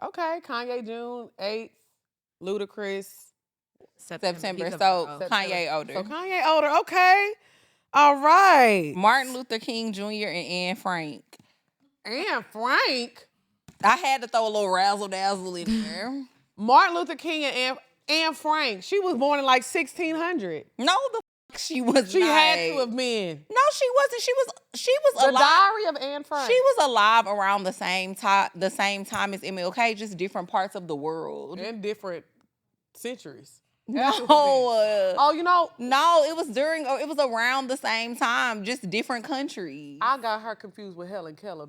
Okay, Kanye June 8th, Ludacris September. So Kanye older. So Kanye older. Okay, all right. Martin Luther King Jr. and Anne Frank. And Frank. I had to throw a little razzle dazzle in there. Martin Luther King and Anne Frank. She was born in like 1600. No, the fuck she was. She not. had to have been. No, she wasn't. She was The alive. Diary of Anne Frank. She was alive around the same time as MLK, just different parts of the world. In different centuries. No. Oh, you know. No, it was around the same time, just different countries. I got her confused with Helen Keller.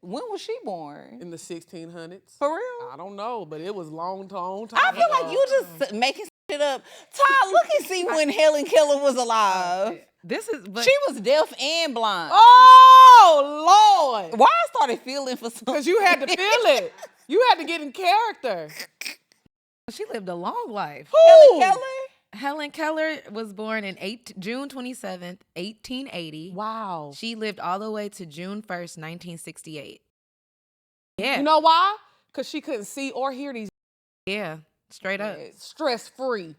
When was she born? In the 1600s. For real? I don't know, but it was long time I feel like you just making shit up. Todd, look and see when Helen Keller was alive. She was deaf and blind. Oh, Lord. Why I started feeling for something? Because you had to feel it. You had to get in character. She lived a long life. Helen Keller? Helen Keller was born in June 27th, 1880. Wow. She lived all the way to June 1st, 1968. Yeah. You know why? Because she couldn't see or hear these. Yeah, straight up. Stress-free.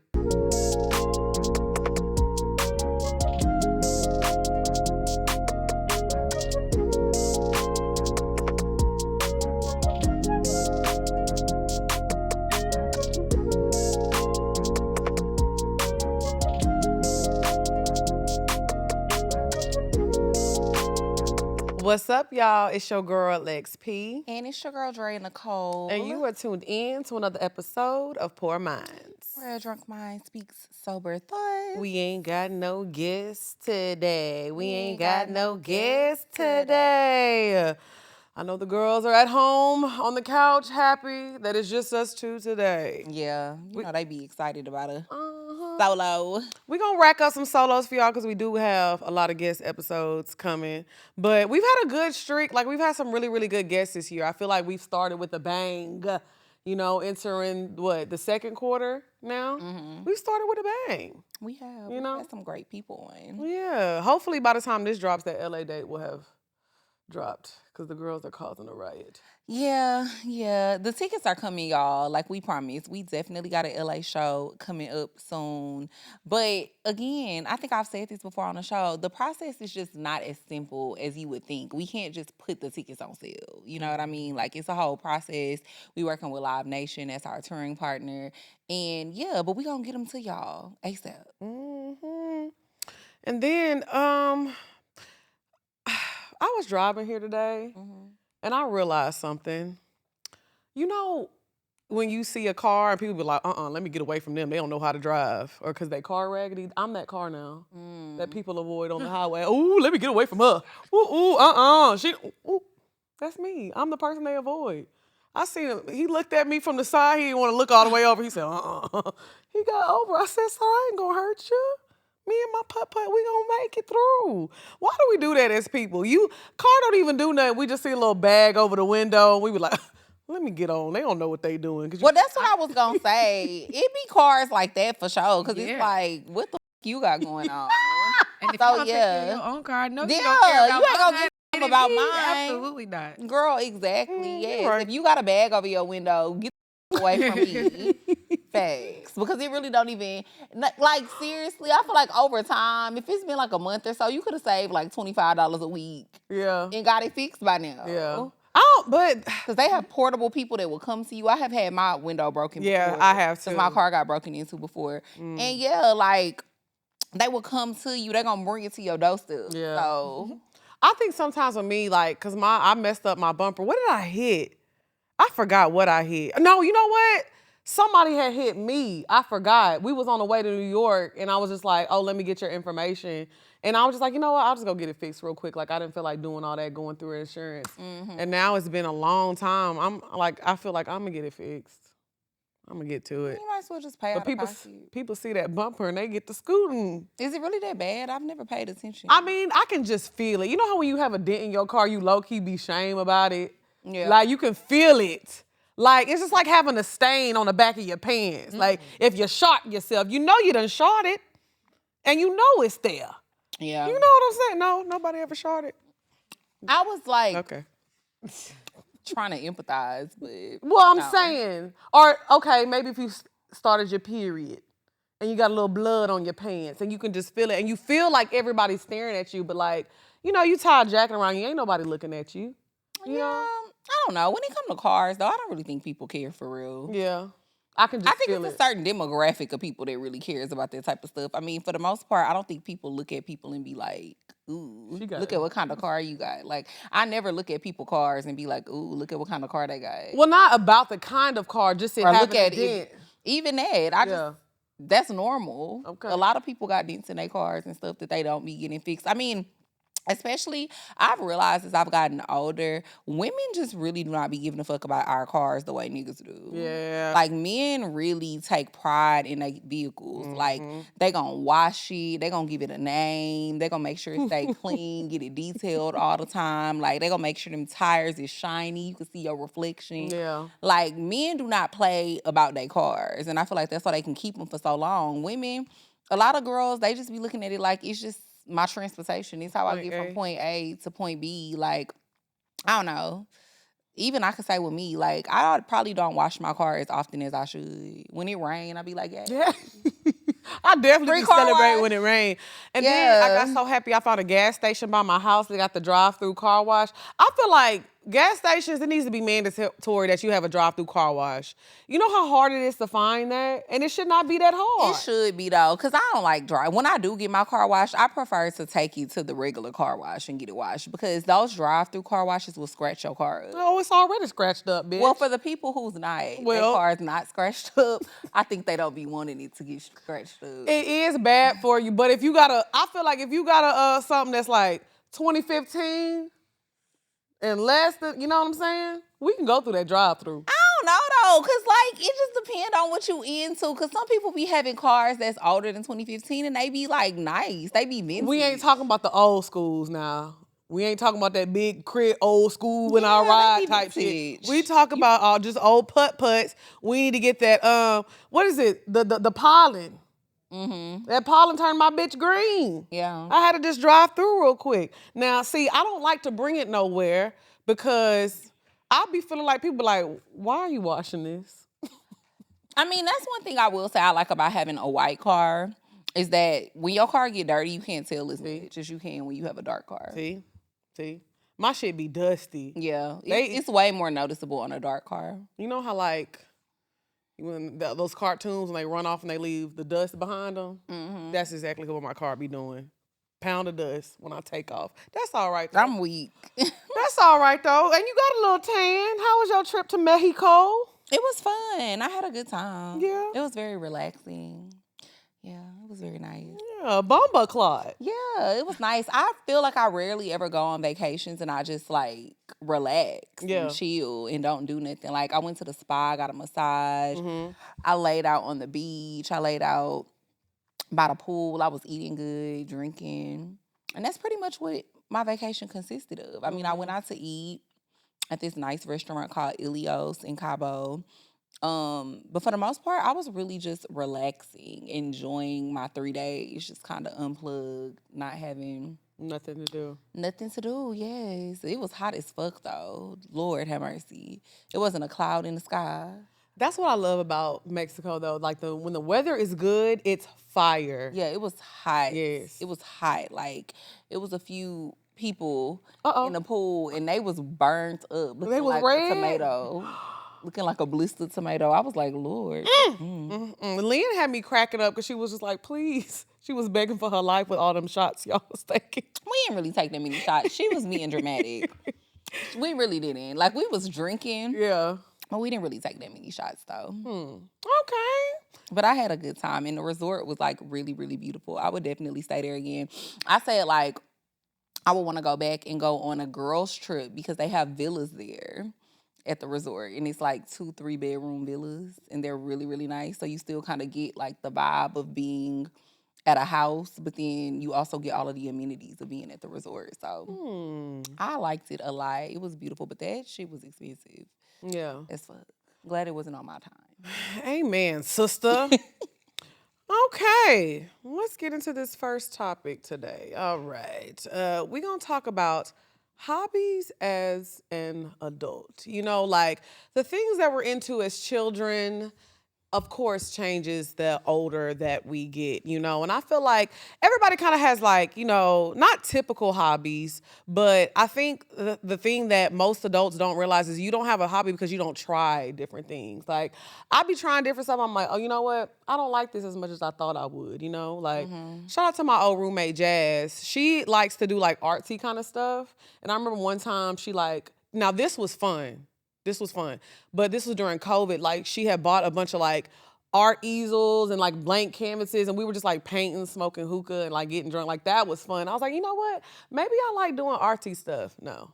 What's up, y'all? It's your girl, lexp. And it's your girl, Drea, Nicole. And you are tuned in to another episode of Pourminds. Where a drunk mind speaks sober thoughts. We ain't got no guests today. We ain't got no guests today. I know the girls are at home on the couch happy that it's just us two today. Yeah, you know they be excited about a solo. We're going to rack up some solos for y'all because we do have a lot of guest episodes coming. But we've had a good streak. Like, we've had some really, really good guests this year. I feel like we've started with a bang, you know, entering, the second quarter now? Mm-hmm. We've started with a bang. We have. You know? We've had some great people in. Yeah. Hopefully by the time this drops, that LA date will have dropped because the girls are causing a riot. Yeah. The tickets are coming, y'all. Like we promised. We definitely got an LA show coming up soon. But again, I think I've said this before on the show. The process is just not as simple as you would think. We can't just put the tickets on sale. You know what I mean? Like it's a whole process. We working with Live Nation as our touring partner. And yeah, but we gonna get them to y'all ASAP. Mm-hmm. And then, I was driving here today, and I realized something. You know, when you see a car and people be like, let me get away from them. They don't know how to drive. Or because they car raggedy. I'm that car now that people avoid on the highway. Ooh, let me get away from her. Ooh, that's me. I'm the person they avoid. I seen him. He looked at me from the side. He didn't want to look all the way over. He said, He got over. I said, sir, I ain't going to hurt you. Me and my putt-putt, we gonna make it through. Why do we do that as people? Car don't even do nothing. We just see a little bag over the window. We be like, let me get on. They don't know what they doing. Well, that's what I was gonna say. It be cars like that for sure. Cause it's like, what the f you got going on? And if you don't take care of your own car, no, you don't care about you ain't gonna mine. give about mine. Absolutely not. Girl, exactly. Yes. Right. If you got a bag over your window, get the away from me. Facts. Because it really don't even, like, seriously, I feel like over time, if it's been like a month or so, you could have saved like $25 a week. Yeah. And got it fixed by now. Yeah. Because they have portable people that will come to you. I have had my window broken before. Yeah, I have too. Because my car got broken into before. And yeah, like, they will come to you. They're going to bring it to your doorstep. Yeah. So. I think sometimes with me, like, because I messed up my bumper. What did I hit? I forgot what I hit. No, you know what? Somebody had hit me. I forgot. We was on the way to New York, and I was just like, let me get your information. And I was just like, you know what? I'll just go get it fixed real quick. Like, I didn't feel like doing all that, going through insurance. And now it's been a long time. I feel like I'm going to get it fixed. I'm going to get to it. You might as well just pay out But people see that bumper, and they get to scooting. Is it really that bad? I've never paid attention. I mean, I can just feel it. You know how when you have a dent in your car, you low-key be shame about it? Yeah. Like, you can feel it. Like, it's just like having a stain on the back of your pants. Like, if you shot yourself, you know you done shot it, and you know it's there. Yeah. You know what I'm saying? No, nobody ever shot it. I was like, Okay. trying to empathize, but Well, I'm no. saying, or okay, maybe if you started your period and you got a little blood on your pants and you can just feel it and you feel like everybody's staring at you, but like, you know, you tie a jacket around you, ain't nobody looking at you. You Yeah, know? I don't know. When it comes to cars, though, I don't really think people care for real. Yeah. I can just I think feel it's it. a certain demographic of people that really cares about that type of stuff. I mean, for the most part, I don't think people look at people and be like, ooh, look at what kind of car you got. Like, I never look at people's cars and be like, ooh, look at what kind of car they got. Well, not about the kind of car, just it Or having look at a dent. even that. That's normal. Okay. A lot of people got dents in their cars and stuff that they don't be getting fixed. I mean, especially, I've realized as I've gotten older, women just really do not be giving a fuck about our cars the way niggas do. Yeah. Like, men really take pride in their vehicles. Like, they gonna wash it, they gonna give it a name, they gonna make sure it stay clean, get it detailed all the time. Like, they gonna make sure them tires is shiny, you can see your reflection. Yeah. Like, men do not play about their cars, and I feel like that's why they can keep them for so long. Women, a lot of girls, they just be looking at it like it's just my transportation. It's how I get from point A to point B. Like, I don't know. Even I could say with me, like, I probably don't wash my car as often as I should. When it rain, I be like, Yeah. I definitely celebrate when it rained. And then I got so happy I found a gas station by my house. They got the drive-through car wash. I feel like gas stations, it needs to be mandatory that you have a drive-through car wash. You know how hard it is to find that? And it should not be that hard. It should be, though, because I don't like drive. When I do get my car washed, I prefer to take you to the regular car wash and get it washed, because those drive-through car washes will scratch your car up. Oh, it's already scratched up, bitch. Well, for the people who's not, their car is not scratched up, I think they don't be wanting it to get scratched up. It is bad for you, but if you got I feel like if you got something that's like 2015 and less than, you know what I'm saying? We can go through that drive-through. I don't know, though, because, like, it just depends on what you into, because some people be having cars that's older than 2015, and they be, like, nice. They be vintage. We ain't talking about the old schools now. We ain't talking about that big crib old school when I ride type shit. We talk about just old putt-putts. We need to get that, what is it? The pollen. That pollen turned my bitch green. Yeah. I had to just drive through real quick. Now, see, I don't like to bring it nowhere because I'll be feeling like people be like, why are you washing this? I mean, that's one thing I will say I like about having a white car is that when your car get dirty, you can't tell as much as you can when you have a dark car. See? My shit be dusty. Yeah. It's way more noticeable on a dark car. You know how, like, when those cartoons, when they run off and they leave the dust behind them? That's exactly what my car be doing. Pound of dust when I take off. That's all right, though. I'm weak. That's all right, though. And you got a little tan. How was your trip to Mexico? It was fun. I had a good time. Yeah. It was very relaxing. Yeah, it was very nice. Yeah, bomba clot. Yeah, it was nice. I feel like I rarely ever go on vacations and I just, like, relax and chill and don't do nothing. Like, I went to the spa, got a massage. I laid out on the beach. I laid out by the pool. I was eating good, drinking. And that's pretty much what my vacation consisted of. I mean, I went out to eat at this nice restaurant called Ilios in Cabo. But for the most part, I was really just relaxing, enjoying my 3 days, just kind of unplugged, not having nothing to do. Nothing to do, yes. It was hot as fuck, though. Lord have mercy. It wasn't a cloud in the sky. That's what I love about Mexico, though. Like, when the weather is good, it's fire. Yeah, it was hot. Yes. It was hot. Like, it was a few people in the pool, and they was burnt up. They was like red? a tomato. Looking like a blistered tomato. I was like, Lord. Lynn had me cracking up because she was just like, please. She was begging for her life with all them shots y'all was taking. We didn't really take that many shots. She was being dramatic. We really didn't. Like, we was drinking. Yeah. But we didn't really take that many shots, though. Okay. But I had a good time, and the resort was, like, really, really beautiful. I would definitely stay there again. I said, like, I would want to go back and go on a girls' trip because they have villas there at the resort. And it's, like, 2-3 bedroom villas, and they're really, really nice. So you still kind of get, like, the vibe of being at a house, but then you also get all of the amenities of being at the resort. So I liked it a lot. It was beautiful, but that shit was expensive. Yeah. As fuck. Glad it wasn't on my time. Amen, sister. Okay, let's get into this first topic today. All right. We're going to talk about Hobbies as an adult. You know, like the things that we're into as children, of course, changes the older that we get, you know. And I feel like everybody kind of has like, you know, not typical hobbies, but I think the thing that most adults don't realize is you don't have a hobby because you don't try different things. Like I be trying different stuff. I'm like, oh, you know what? I don't like this as much as I thought I would, you know? Like shout out to my old roommate Jazz. She likes to do like artsy kind of stuff. And I remember one time she like, now this was fun. This was fun. But this was during COVID. Like she had bought a bunch of like art easels and like blank canvases and we were just like painting, smoking hookah and like getting drunk. Like that was fun. I was like, you know what? Maybe I like doing artsy stuff. No.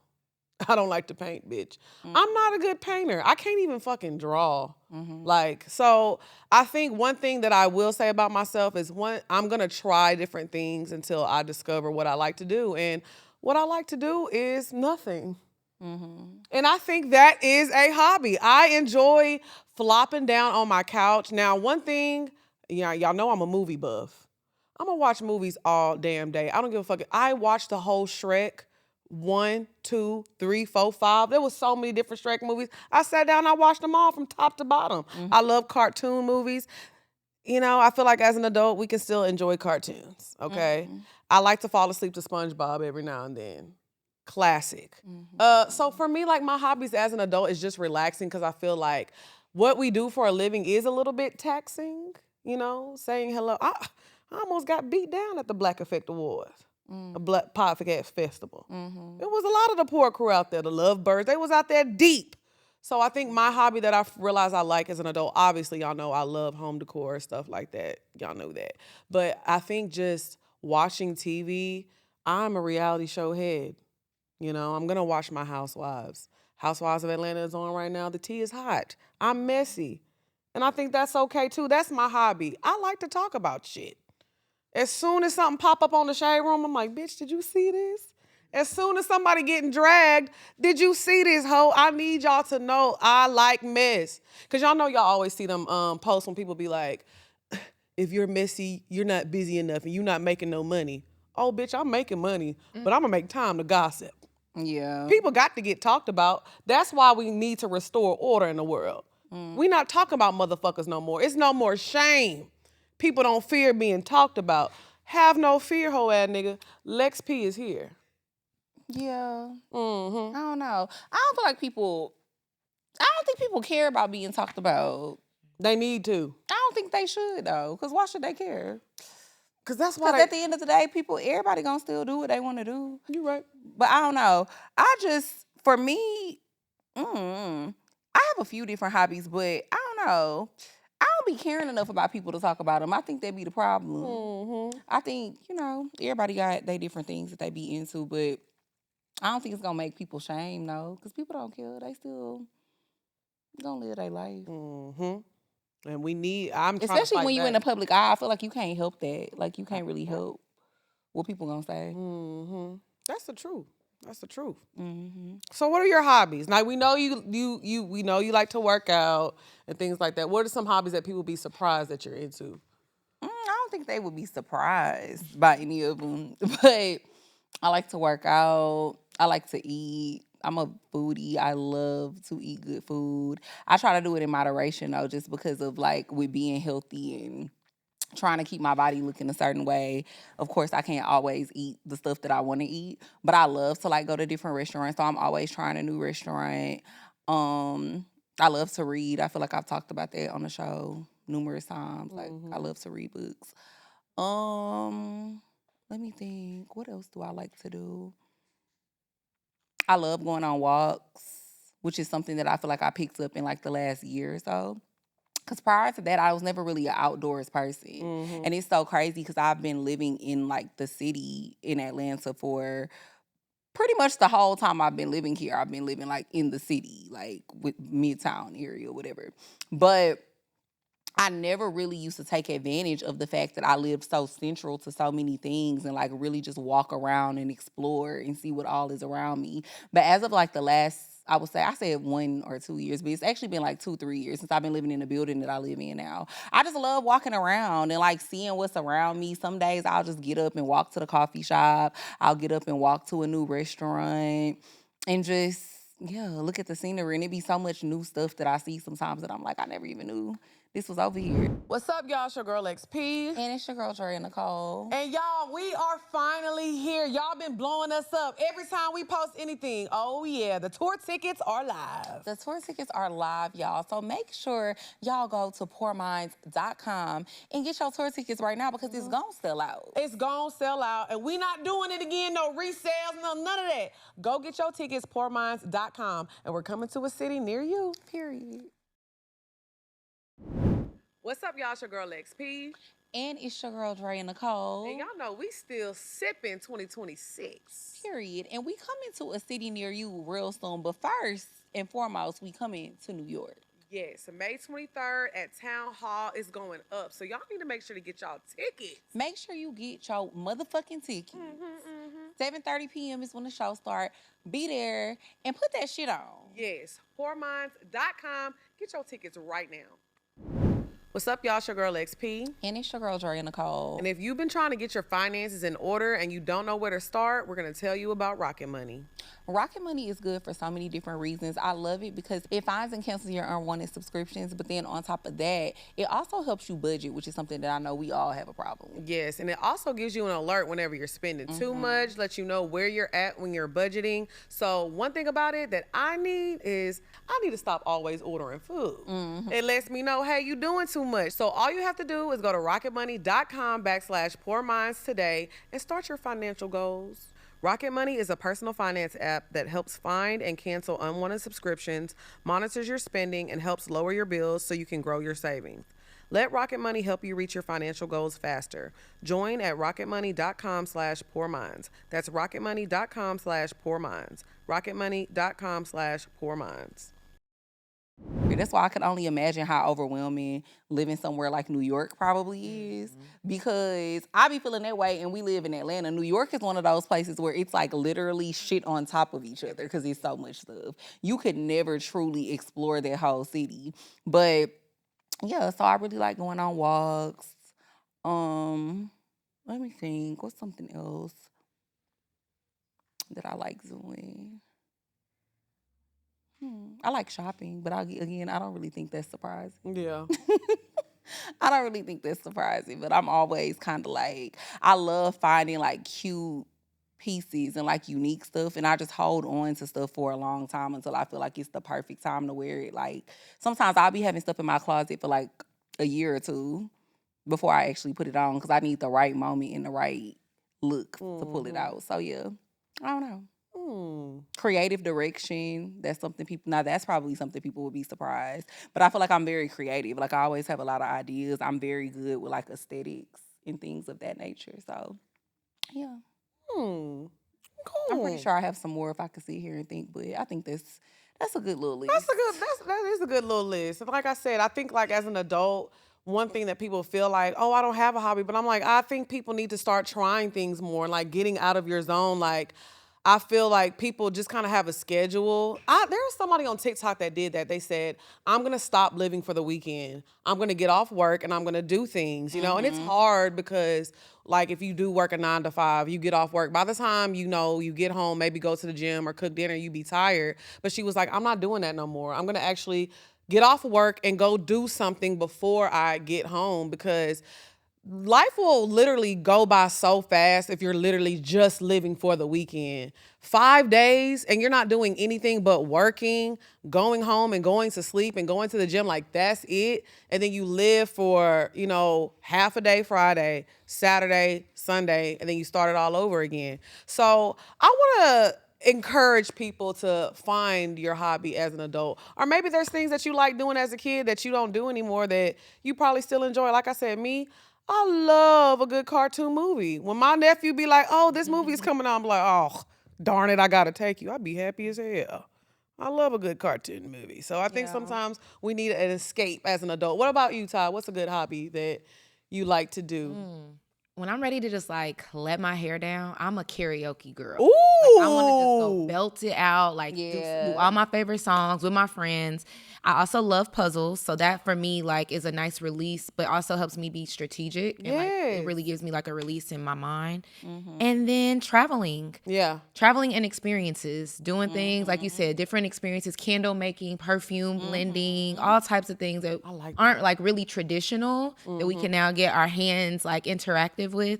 I don't like to paint, bitch. I'm not a good painter. I can't even fucking draw. Like, so I think one thing that I will say about myself is I'm gonna try different things until I discover what I like to do. And what I like to do is nothing. And I think that is a hobby. I enjoy flopping down on my couch. Now, one thing, yeah, y'all know I'm a movie buff. I'm gonna watch movies all damn day. I don't give a fuck. I watched the whole Shrek 1, 2, 3, 4, 5. There was so many different Shrek movies. I sat down, I watched them all from top to bottom. I love cartoon movies. You know, I feel like as an adult, we can still enjoy cartoons, okay? I like to fall asleep to SpongeBob every now and then. Classic. So for me, like my hobbies as an adult is just relaxing because I feel like what we do for a living is a little bit taxing, you know, saying hello. I almost got beat down at the Black Effect Awards, a Black Podcast Festival. There was a lot of the poor crew out there, the Lovebirds. They was out there deep. So I think my hobby that I realized I like as an adult, obviously y'all know I love home decor, stuff like that. Y'all know that. But I think just watching TV, I'm a reality show head. You know, I'm going to watch my Housewives. Housewives of Atlanta is on right now. The tea is hot. I'm messy. And I think that's okay too. That's my hobby. I like to talk about shit. As soon as something pop up on the shade room, I'm like, bitch, did you see this? As soon as somebody getting dragged, did you see this, hoe? I need y'all to know I like mess. Because y'all know y'all always see them posts when people be like, if you're messy, you're not busy enough and you're not making no money. Oh, bitch, I'm making money, but I'm going to make time to gossip. Yeah. People got to get talked about. That's why we need to restore order in the world. We not talking about motherfuckers no more. It's no more shame. People don't fear being talked about. Have no fear, hoe ass nigga. lexp is here. Yeah. I don't know. I don't think people care about being talked about. They need to. I don't think they should though, because why should they care? Because that's why Because at the end of the day, everybody gonna still do what they want to do. You're right. But I don't know. For me, I have a few different hobbies, but I don't know. I don't be caring enough about people to talk about them. I think that be the problem. I think, everybody got their different things that they be into, but I don't think it's gonna make people shame, though, because people don't care. They still gonna live their life. And we need, especially when you're in the public eye, I feel like you can't help that. Like, you can't really help what people gonna say. That's the truth. That's the truth. So what are your hobbies? Now we know we know you like to work out and things like that. What are some hobbies that people be surprised that you're into? I don't think they would be surprised by any of them. But I like to work out. I like to eat. I'm a foodie. I love to eat good food. I try to do it in moderation though, just because of like with being healthy and trying to keep my body looking a certain way. Of course, I can't always eat the stuff that I want to eat, but I love to like go to different restaurants. So I'm always trying a new restaurant. I love to read. I feel like I've talked about that on the show numerous times. Like I love to read books. Let me think. What else do I like to do? I love going on walks, which is something that I feel like I picked up in like the last year or so. Because prior to that, I was never really an outdoors person. And it's so crazy because I've been living in like the city in Atlanta for pretty much the whole time I've been living here. I've been living like in the city, like with Midtown area or whatever. But I never really used to take advantage of the fact that I lived so central to so many things and like really just walk around and explore and see what all is around me. But as of like the last I would say, I said 1 or 2 years, but it's actually been like 2-3 years since I've been living in the building that I live in now. I just love walking around and like seeing what's around me. Some days I'll just get up and walk to the coffee shop. I'll get up and walk to a new restaurant and just, yeah, look at the scenery. And it be so much new stuff that I see sometimes that I'm like, I never even knew this was over here. What's up, y'all? It's your girl XP. And it's your girl, Drea, Nicole. And y'all, we are finally here. Y'all been blowing us up every time we post anything. Oh yeah, the tour tickets are live. The tour tickets are live, y'all. So make sure y'all go to pourminds.com and get your tour tickets right now because it's gonna sell out. It's gonna sell out, and we not doing it again. No resales, none of that. Go get your tickets, pourminds.com, and we're coming to a city near you. Period. What's up, y'all? It's your girl XP. And it's your girl, Drea, Nicole. And y'all know we still sipping 2026. Period. And we coming to a city near you real soon. But first and foremost, we coming to New York. Yes, May 23rd at Town Hall is going up. So y'all need to make sure to get y'all tickets. Make sure you get your motherfucking tickets. 7:30 p.m. is when the show starts. Be there and put that shit on. Yes, pourminds.com. Get your tickets right now. What's up, y'all? It's your girl XP. And it's your girl, Drea, Nicole. And if you've been trying to get your finances in order and you don't know where to start, we're going to tell you about Rocket Money. Rocket Money is good for so many different reasons. I love it because it finds and cancels your unwanted subscriptions, but then on top of that, it also helps you budget, which is something that I know we all have a problem with. Yes, and it also gives you an alert whenever you're spending too much, lets you know where you're at when you're budgeting. So one thing about it that I need to stop always ordering food. It lets me know, hey, you doing too much. So all you have to do is go to rocketmoney.com/pourminds today and start your financial goals. Rocket Money is a personal finance app that helps find and cancel unwanted subscriptions, monitors your spending, and helps lower your bills so you can grow your savings. Let Rocket Money help you reach your financial goals faster. Join at rocketmoney.com/pourminds. That's rocketmoney.com/pourminds. rocketmoney.com/pourminds. That's why I could only imagine how overwhelming living somewhere like New York probably is, because I be feeling that way, and we live in Atlanta. New York is one of those places where it's like literally shit on top of each other because it's so much stuff. You could never truly explore that whole city. But yeah, so I really like going on walks. Let me think. What's something else that I like doing? I like shopping, but I don't really think that's surprising. Yeah. I don't really think that's surprising, but I'm always kind of like, I love finding like cute pieces and like unique stuff, and I just hold on to stuff for a long time until I feel like it's the perfect time to wear it. Like sometimes I'll be having stuff in my closet for like a year or two before I actually put it on because I need the right moment and the right look to pull it out. So yeah, I don't know. Creative direction. That's probably something people would be surprised. But I feel like I'm very creative. Like I always have a lot of ideas. I'm very good with like aesthetics and things of that nature. So yeah. Cool. I'm pretty sure I have some more if I could sit here and think, but I think that's a good little list. That is a good little list. And like I said, I think like as an adult, one thing that people feel like, oh, I don't have a hobby, but I'm like, I think people need to start trying things more, like getting out of your zone. Like I feel like people just kind of have a schedule. There was somebody on TikTok that did that. They said, I'm going to stop living for the weekend. I'm going to get off work and I'm going to do things, you know? And it's hard because like if you do work a 9 to 5, you get off work. By the time, you get home, maybe go to the gym or cook dinner, you be tired. But she was like, I'm not doing that no more. I'm going to actually get off work and go do something before I get home because life will literally go by so fast if you're literally just living for the weekend. 5 days and you're not doing anything but working, going home and going to sleep and going to the gym, like that's it. And then you live for, half a day Friday, Saturday, Sunday, and then you start it all over again. So I want to encourage people to find your hobby as an adult. Or maybe there's things that you like doing as a kid that you don't do anymore that you probably still enjoy. Like I said, I love a good cartoon movie. When my nephew be like, oh, this movie's coming out, I'm like, oh, darn it, I gotta take you. I'd be happy as hell. I love a good cartoon movie. So I think sometimes we need an escape as an adult. What about you, Ty? What's a good hobby that you like to do? when I'm ready to just like let my hair down, I'm a karaoke girl. Ooh. Like, I want to just go belt it out, like do Yeah. all my favorite songs with my friends. I also love puzzles, so that for me like is a nice release, but also helps me be strategic. And like it really gives me like a release in my mind. And then traveling. Yeah. Traveling and experiences, doing things like you said, different experiences, candle making, perfume blending, all types of things that aren't like really traditional that we can now get our hands like interactive with.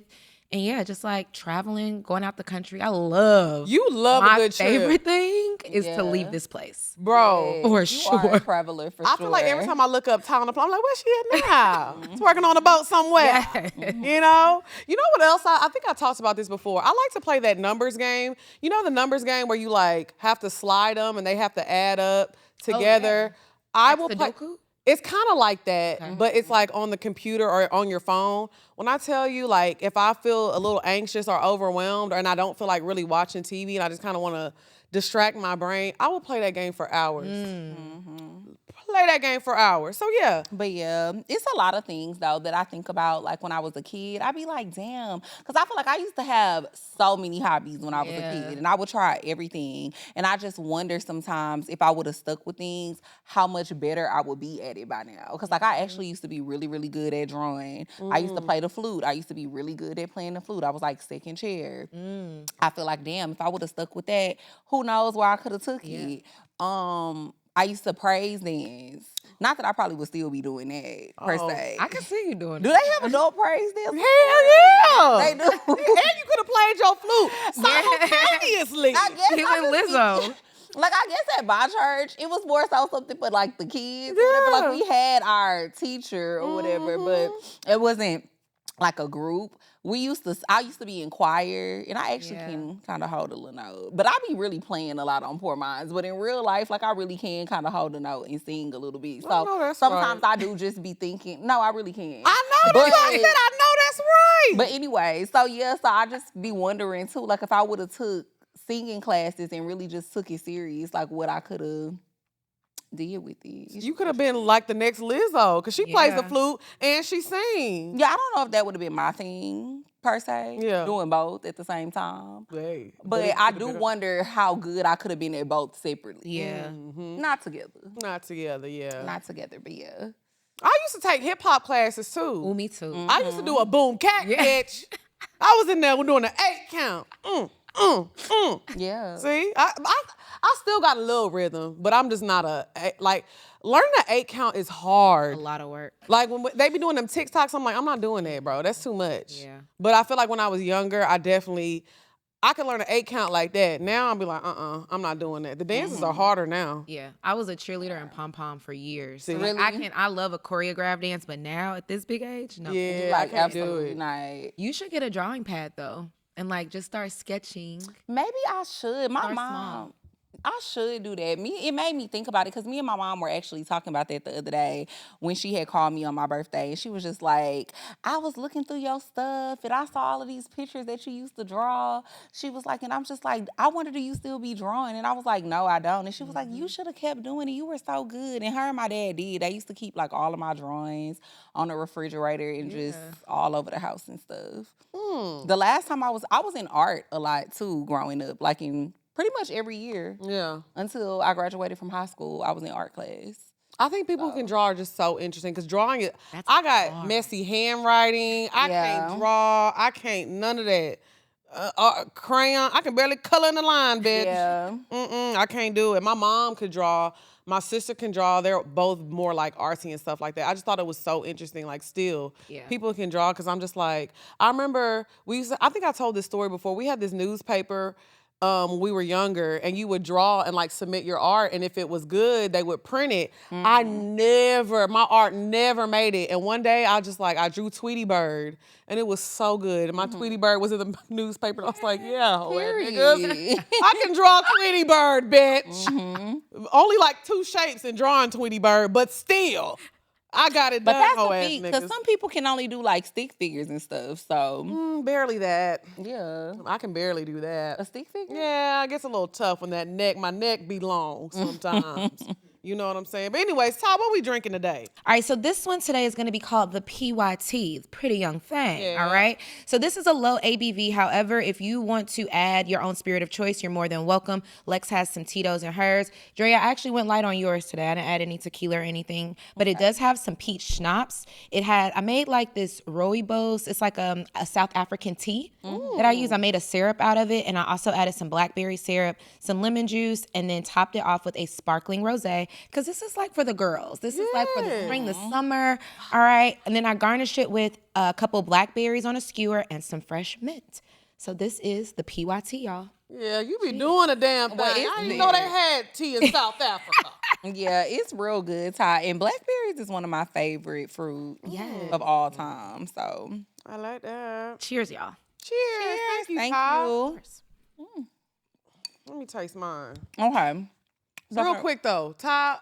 And yeah, just like traveling, going out the country. I love. You love a my good trip. favorite thing is to leave this place. Bro. For you sure. are a traveler for sure. I feel like every time I look up Town, I'm like, where's she at now? It's working on a boat somewhere. You know? You know what else? I think I talked about this before. I like to play that numbers game. You know the numbers game where you like have to slide them and they have to add up together? I will play. Sudoku? It's kind of like that, but it's like on the computer or on your phone. When I tell you, like, if I feel a little anxious or overwhelmed and I don't feel like really watching TV and I just kind of want to distract my brain, I will play that game for hours. Play that game for hours. So, yeah. But yeah, it's a lot of things though that I think about. Like when I was a kid, I'd be like, damn, because I feel like I used to have so many hobbies when I was a kid, and I would try everything. And I just wonder sometimes if I would have stuck with things, how much better I would be at it by now. Because like I actually used to be really, really good at drawing. I used to play the flute. I used to be really good at playing the flute. I was like second chair. I feel like, damn, if I would have stuck with that, who knows where I could have took it. I used to praise dance. Not that I probably would still be doing that, per se. I can see you doing Do it. they have adult praise dance? Hell yeah! They do. And you could have played your flute simultaneously. I guess You I and just be- Lizzo. Like, I guess at my church, it was more so something for, like, the kids or whatever. Like, we had our teacher or whatever, but it wasn't, like, a group. I used to be in choir, and I actually can kind of hold a little note. But I be really playing a lot on pourminds. But in real life, like, I really can kind of hold a note and sing a little bit. So know that's sometimes right. I do just be thinking, no, I really can. I know that's what I said. I know that's right. But anyway, so yeah, so I just be wondering, too, like, if I would have took singing classes and really just took it serious, like, what I could have did with it. You could have been like the next Lizzo, because she plays the Yeah. flute and she sings. Yeah, I don't know if that would have been my thing, per se. Yeah. Doing both at the same time. Hey, But I do wonder how good I could have been at both separately. Yeah. Not together. Not together, yeah. Not together, but yeah. I used to take hip hop classes too. Ooh, me too. I used to do a boom cat bitch. I was in there doing an 8 count. Yeah. See, I still got a little rhythm, but I'm just not like learning an 8 count is hard. A lot of work. Like when they be doing them TikToks, I'm like, I'm not doing that, bro. That's too much. Yeah. But I feel like when I was younger, I could learn an 8 count like that. Now I'll be like, I'm not doing that. The dances are harder now. Yeah, I was a cheerleader in pom pom for years. See? Like, Really? I love a choreographed dance, but now at this big age, no. Yeah, Like, I can't do absolutely it. not. You should get a drawing pad though, and like just start sketching. Maybe I should. My Start mom. small. I should do that. It made me think about it because me and my mom were actually talking about that the other day when she had called me on my birthday. And she was just like, I was looking through your stuff and I saw all of these pictures that you used to draw. She was like, and I'm just like, I wonder, do you still be drawing? And I was like, no, I don't. And she was like, you should have kept doing it. You were so good. And her and my dad did. They used to keep like all of my drawings on the refrigerator and just all over the house and stuff. The last time I was in art a lot too growing up, like in pretty much every year. Yeah. Until I graduated from high school, I was in art class. I think people who can draw are just so interesting because drawing it, That's I got hard. messy handwriting. I Yeah. can't draw. I can't none of that. Crayon, I can barely color in the line, bitch. Yeah. I can't do it. My mom could draw. My sister can draw. They're both more like artsy and stuff like that. I just thought it was so interesting. Like still, people can draw because I'm just like, I remember I think I told this story before. We had this newspaper when we were younger, and you would draw and like submit your art, and if it was good, they would print it. My art never made it. And one day I drew Tweety Bird, and it was so good. And my Tweety Bird was in the newspaper, and I was like, yeah, niggas, I can draw Tweety Bird, bitch. Only like 2 shapes in drawing Tweety Bird, but still, I got it But done, that's hoe the ass thing, because niggas. some people can only do like stick figures and stuff. So Barely that. yeah, I can barely do that. a stick figure. Yeah, it gets a little tough when my neck be long sometimes. You know what I'm saying? But anyways, Todd, what we drinking today? All right, so this one today is going to be called the PYT, Pretty Young Thing. Yeah. All right, so this is a low ABV. However, if you want to add your own spirit of choice, you're more than welcome. Lex has some Tito's in hers. Drea, I actually went light on yours today. I didn't add any tequila or anything, but it does have some peach schnapps. I made like this rooibos. It's like a South African tea that I use. I made a syrup out of it, and I also added some blackberry syrup, some lemon juice, and then topped it off with a sparkling rosé. Because this is like for the girls. This is like for the spring, the summer. All right. And then I garnished it with a couple blackberries on a skewer and some fresh mint. So this is the PYT, y'all. Yeah, you be doing a damn thing. I didn't know they had tea in South Africa. Yeah, it's real good, Ty. And blackberries is one of my favorite fruit of all time. So I like that. Cheers, y'all. Cheers. Thank you, Todd. Let me taste mine. Okay. Real quick though, Ty,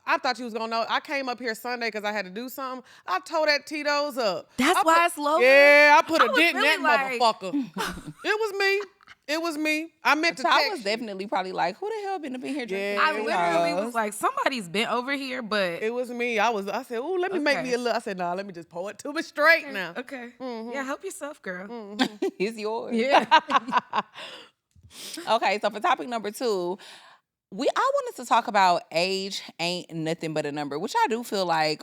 I thought you was gonna know. I came up here Sunday because I had to do something. I tore that Tito's up. That's why it's low. Yeah, I put a dent in really that like- motherfucker. It was me. I meant to I text was you. definitely probably like, who the hell been up in here drinking? Yeah, I literally was like, somebody's been over here, but It was me. I said, ooh, let me make me a little. I said, nah, let me just pour it to me straight now. okay. Yeah, help yourself, girl. It's yours. Yeah. Okay, so for topic number 2, I wanted to talk about age ain't nothing but a number, which I do feel like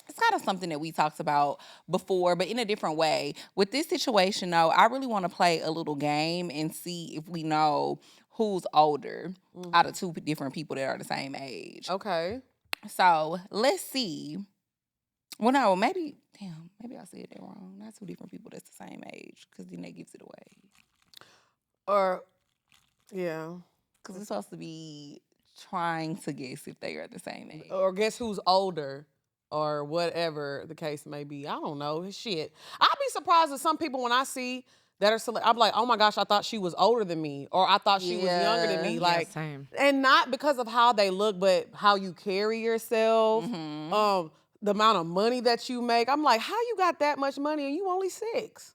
it's kind of something that we talked about before, but in a different way. With this situation, though, I really want to play a little game and see if we know who's older out of 2 different people that are the same age. Okay. So let's see. Well, no, maybe I said that wrong. Not 2 different people that's the same age, because then that gives it away. Or, yeah. Because it's supposed to be trying to guess if they are the same age. Or guess who's older or whatever the case may be. I don't know. Shit. I'd be surprised at some people when I see that are I'm like, oh my gosh, I thought she was older than me, or I thought she was younger than me. Like, same. and not because of how they look, but how you carry yourself, the amount of money that you make. I'm like, how you got that much money and you only 6?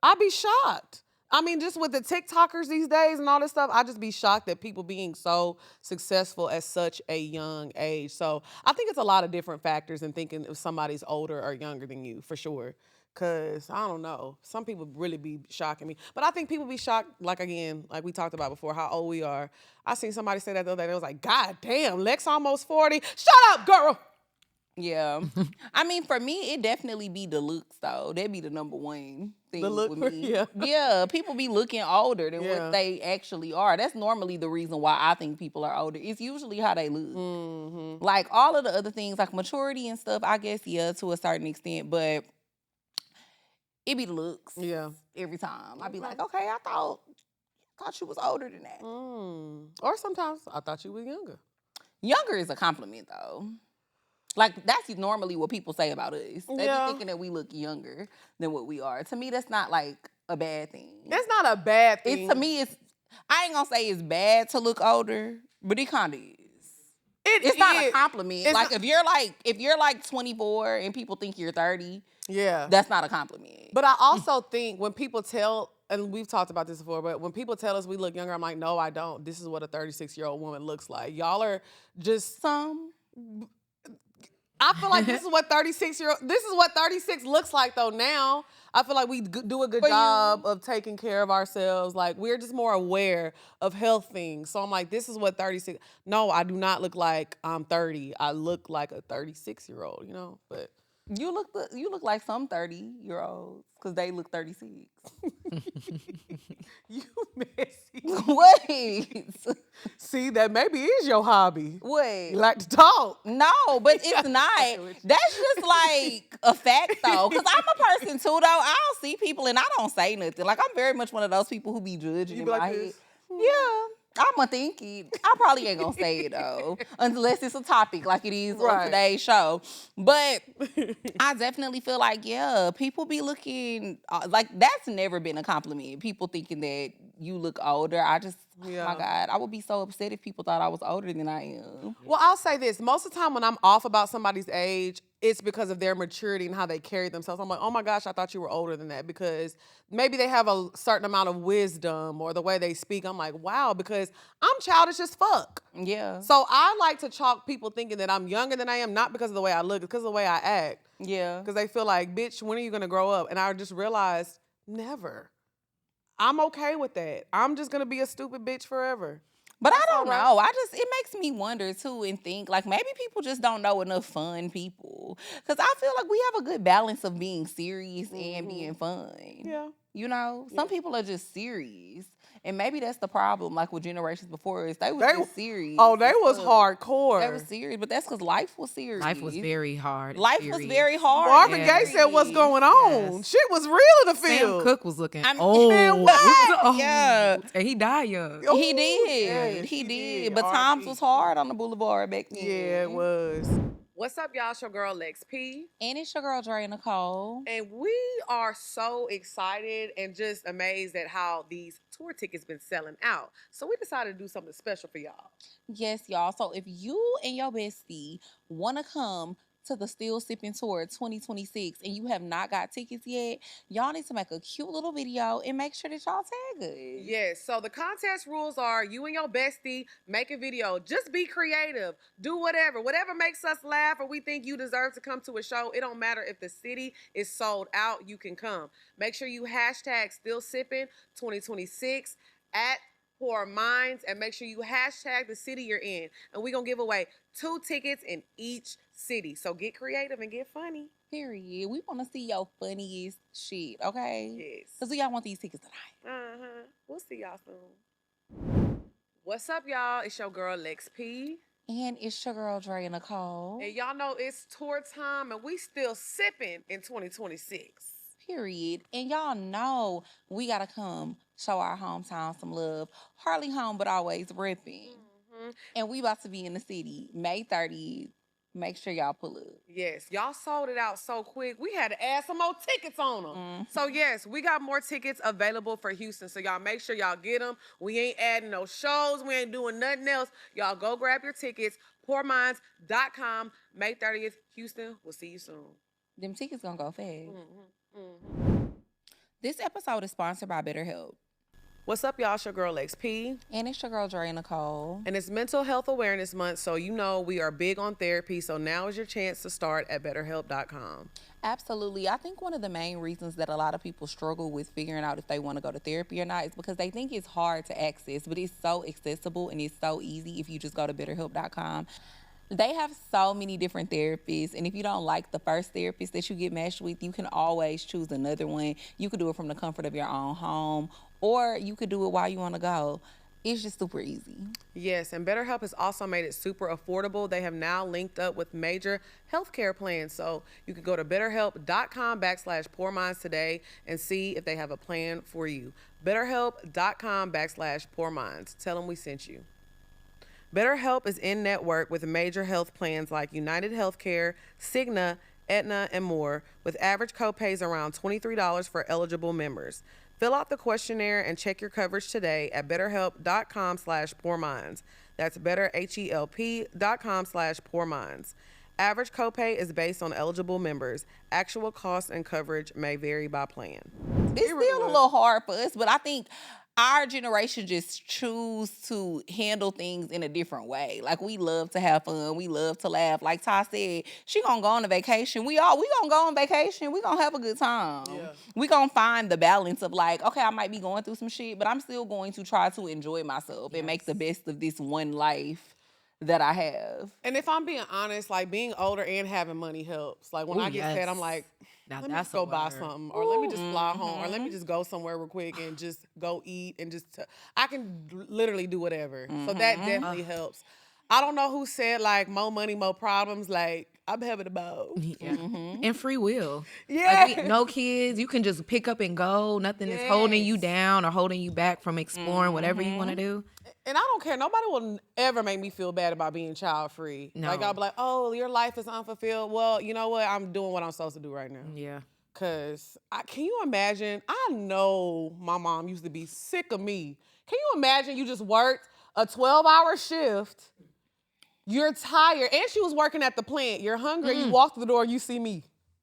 I'd be shocked. I mean, just with the TikTokers these days and all this stuff, I just be shocked at people being so successful at such a young age. So I think it's a lot of different factors in thinking if somebody's older or younger than you, for sure. Because, I don't know, some people really be shocking me. But I think people be shocked, like, again, like we talked about before, how old we are. I seen somebody say that the other day. They was like, God damn, Lex almost 40. Shut up, girl. Yeah. I mean, for me, it definitely be the looks, though. That'd be the number one thing The look, with me. yeah. Yeah, people be looking older than Yeah. what they actually are. That's normally the reason why I think people are older. It's usually how they look. Mm-hmm. Like, all of the other things, like maturity and stuff, I guess, yeah, to a certain extent, but it be the looks. Yeah. Every time. I'd be like, okay, I thought you was older than that. Or sometimes I thought you was younger. Younger is a compliment, though. Like, that's normally what people say about us. They Yeah. be thinking that we look younger than what we are. To me, that's not, like, a bad thing. That's not a bad thing. To me, I ain't gonna say it's bad to look older, but it kind of is. It's not a compliment. It's like, not- if you're like 24 and people think you're 30, Yeah. that's not a compliment. But I also think when people tell, and we've talked about this before, but when people tell us we look younger, I'm like, no, I don't. This is what a 36-year-old woman looks like. Y'all are just I feel like this is what 36 looks like though now. I feel like we do a good job of taking care of ourselves. Like, we're just more aware of health things. So I'm like, this is what 36, no, I do not look like I'm 30. I look like a 36-year-old, you know, but. You look like some 30-year-olds because they look 36. You messy. Wait. See, that maybe is your hobby. Wait. You like to talk. No, but it's not. That's just like a fact, though. Because I'm a person, too, though. I'll see people and I don't say nothing. Like, I'm very much one of those people who be judging You in be like my this? head. Yeah. I'm going to think it. I probably ain't going to say it, though. Unless it's a topic like it is on today's show. But I definitely feel like, yeah, people be looking, like, that's never been a compliment. People thinking that you look older. I just, oh Yeah. my God, I would be so upset if people thought I was older than I am. Well, I'll say this. Most of the time when I'm off about somebody's age, it's because of their maturity and how they carry themselves. I'm like, oh my gosh, I thought you were older than that, because maybe they have a certain amount of wisdom or the way they speak. I'm like, wow, because I'm childish as fuck. Yeah. So I like to chalk people thinking that I'm younger than I am, not because of the way I look, it's because of the way I act. Yeah. Because they feel like, bitch, when are you going to grow up? And I just realized, never. I'm okay with that. I'm just going to be a stupid bitch forever. But I don't know. It makes me wonder too and think like maybe people just don't know enough fun people. Because I feel like we have a good balance of being serious and being fun. Yeah. You know, some people are just serious. And maybe that's the problem, like with generations before us. They was just serious. Oh, they was hardcore. They was serious, but that's because life was serious. Life was very hard. Life was very hard. Marvin Gaye said, what's going on? Yes. Shit was real in the field. Sam Cooke was looking I mean, old. man, He what? was old. Yeah. And he died young. Oh, He did. yes, he he did. did. But times R.I.P. was hard on the boulevard back then. Yeah, it was. What's up, y'all? It's your girl, lexp. And it's your girl, Drea Nicole. And we are so excited and just amazed at how these tour tickets been selling out. So we decided to do something special for y'all. Yes, y'all. So if you and your bestie want to come to the Still Sipping Tour 2026 and you have not got tickets yet, y'all need to make a cute little video and make sure that y'all tag us. Yes, so the contest rules are you and your bestie make a video. Just be creative. Do whatever. Whatever makes us laugh or we think you deserve to come to a show. It don't matter if the city is sold out, you can come. Make sure you hashtag Still Sipping 2026 at pourminds and make sure you hashtag the city you're in. And we're going to give away 2 tickets in each city. So get creative and get funny. Period. We want to see your funniest shit, okay? Yes. Because we all want these tickets tonight. We'll see y'all soon. What's up, y'all? It's your girl, lexp. And it's your girl, Drea Nicole. And y'all know it's tour time and we still sipping in 2026. Period. And y'all know we got to come show our hometown some love. Hardly home, but always repping. And we about to be in the city May 30th. Make sure y'all pull up. Yes, y'all sold it out so quick. We had to add some more tickets on them. So yes, we got more tickets available for Houston. So y'all make sure y'all get them. We ain't adding no shows. We ain't doing nothing else. Y'all go grab your tickets. pourminds.com. May 30th, Houston. We'll see you soon. Them tickets gonna go fast. This episode is sponsored by BetterHelp. What's up, y'all? It's your girl, XP. And it's your girl, Drea Nicole. And it's Mental Health Awareness Month, so you know we are big on therapy. So now is your chance to start at betterhelp.com. Absolutely. I think one of the main reasons that a lot of people struggle with figuring out if they want to go to therapy or not is because they think it's hard to access, but it's so accessible and it's so easy if you just go to betterhelp.com. They have so many different therapists, and if you don't like the first therapist that you get matched with, you can always choose another one. You could do it from the comfort of your own home, or you could do it while you want to go. It's just super easy. Yes, and BetterHelp has also made it super affordable. They have now linked up with major healthcare plans. So you can go to betterhelp.com/pourminds today and see if they have a plan for you. betterhelp.com/pourminds. Tell them we sent you. BetterHelp is in network with major health plans like United Healthcare, Cigna, Aetna, and more, with average copays around $23 for eligible members. Fill out the questionnaire and check your coverage today at betterhelp.com/pourminds. That's betterhelp.com/pourminds. Average copay is based on eligible members. Actual costs and coverage may vary by plan. It's still a little hard for us, but I think our generation just choose to handle things in a different way. Like, we love to have fun. We love to laugh. Like Ty said, she gonna go on a vacation. We gonna go on vacation. We gonna have a good time. Yeah. We gonna find the balance of like, okay, I might be going through some shit, but I'm still going to try to enjoy myself and make the best of this one life that I have. And if I'm being honest, like, being older and having money helps. Like, when I get fed, I'm like, let me just go buy something, or let me just fly home, or let me just go somewhere real quick and just go eat and just, I can literally do whatever. So that definitely helps. I don't know who said, like, more money, more problems. Like, I'm having about. Yeah. And free will. Yeah. Like, no kids. You can just pick up and go. Nothing is holding you down or holding you back from exploring whatever you want to do. And I don't care. Nobody will ever make me feel bad about being child-free. No. Like, I'll be like, oh, your life is unfulfilled. Well, you know what? I'm doing what I'm supposed to do right now. Yeah. Cause can you imagine? I know my mom used to be sick of me. Can you imagine you just worked a 12-hour shift? You're tired, and she was working at the plant. You're hungry. You walk through the door, you see me.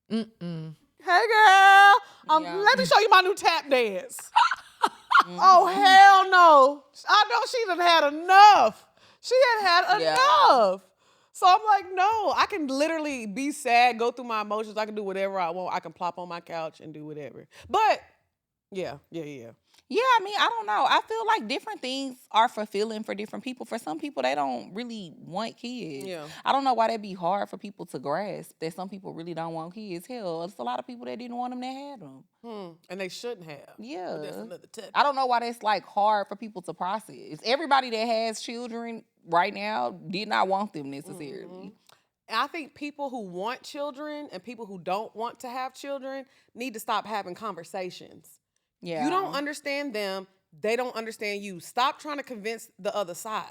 Hey girl, let me show you my new tap dance. Oh hell no! I know she done had enough. She had enough. So I'm like, no, I can literally be sad, go through my emotions. I can do whatever I want. I can plop on my couch and do whatever. But yeah. Yeah, I mean, I don't know. I feel like different things are fulfilling for different people. For some people, they don't really want kids. Yeah. I don't know why that'd be hard for people to grasp that some people really don't want kids. Hell, it's a lot of people that didn't want them that had them. And they shouldn't have. Yeah. But that's another tip. I don't know why that's like hard for people to process. Everybody that has children right now did not want them necessarily. And I think people who want children and people who don't want to have children need to stop having conversations. Yeah. You don't understand them. They don't understand you. Stop trying to convince the other side.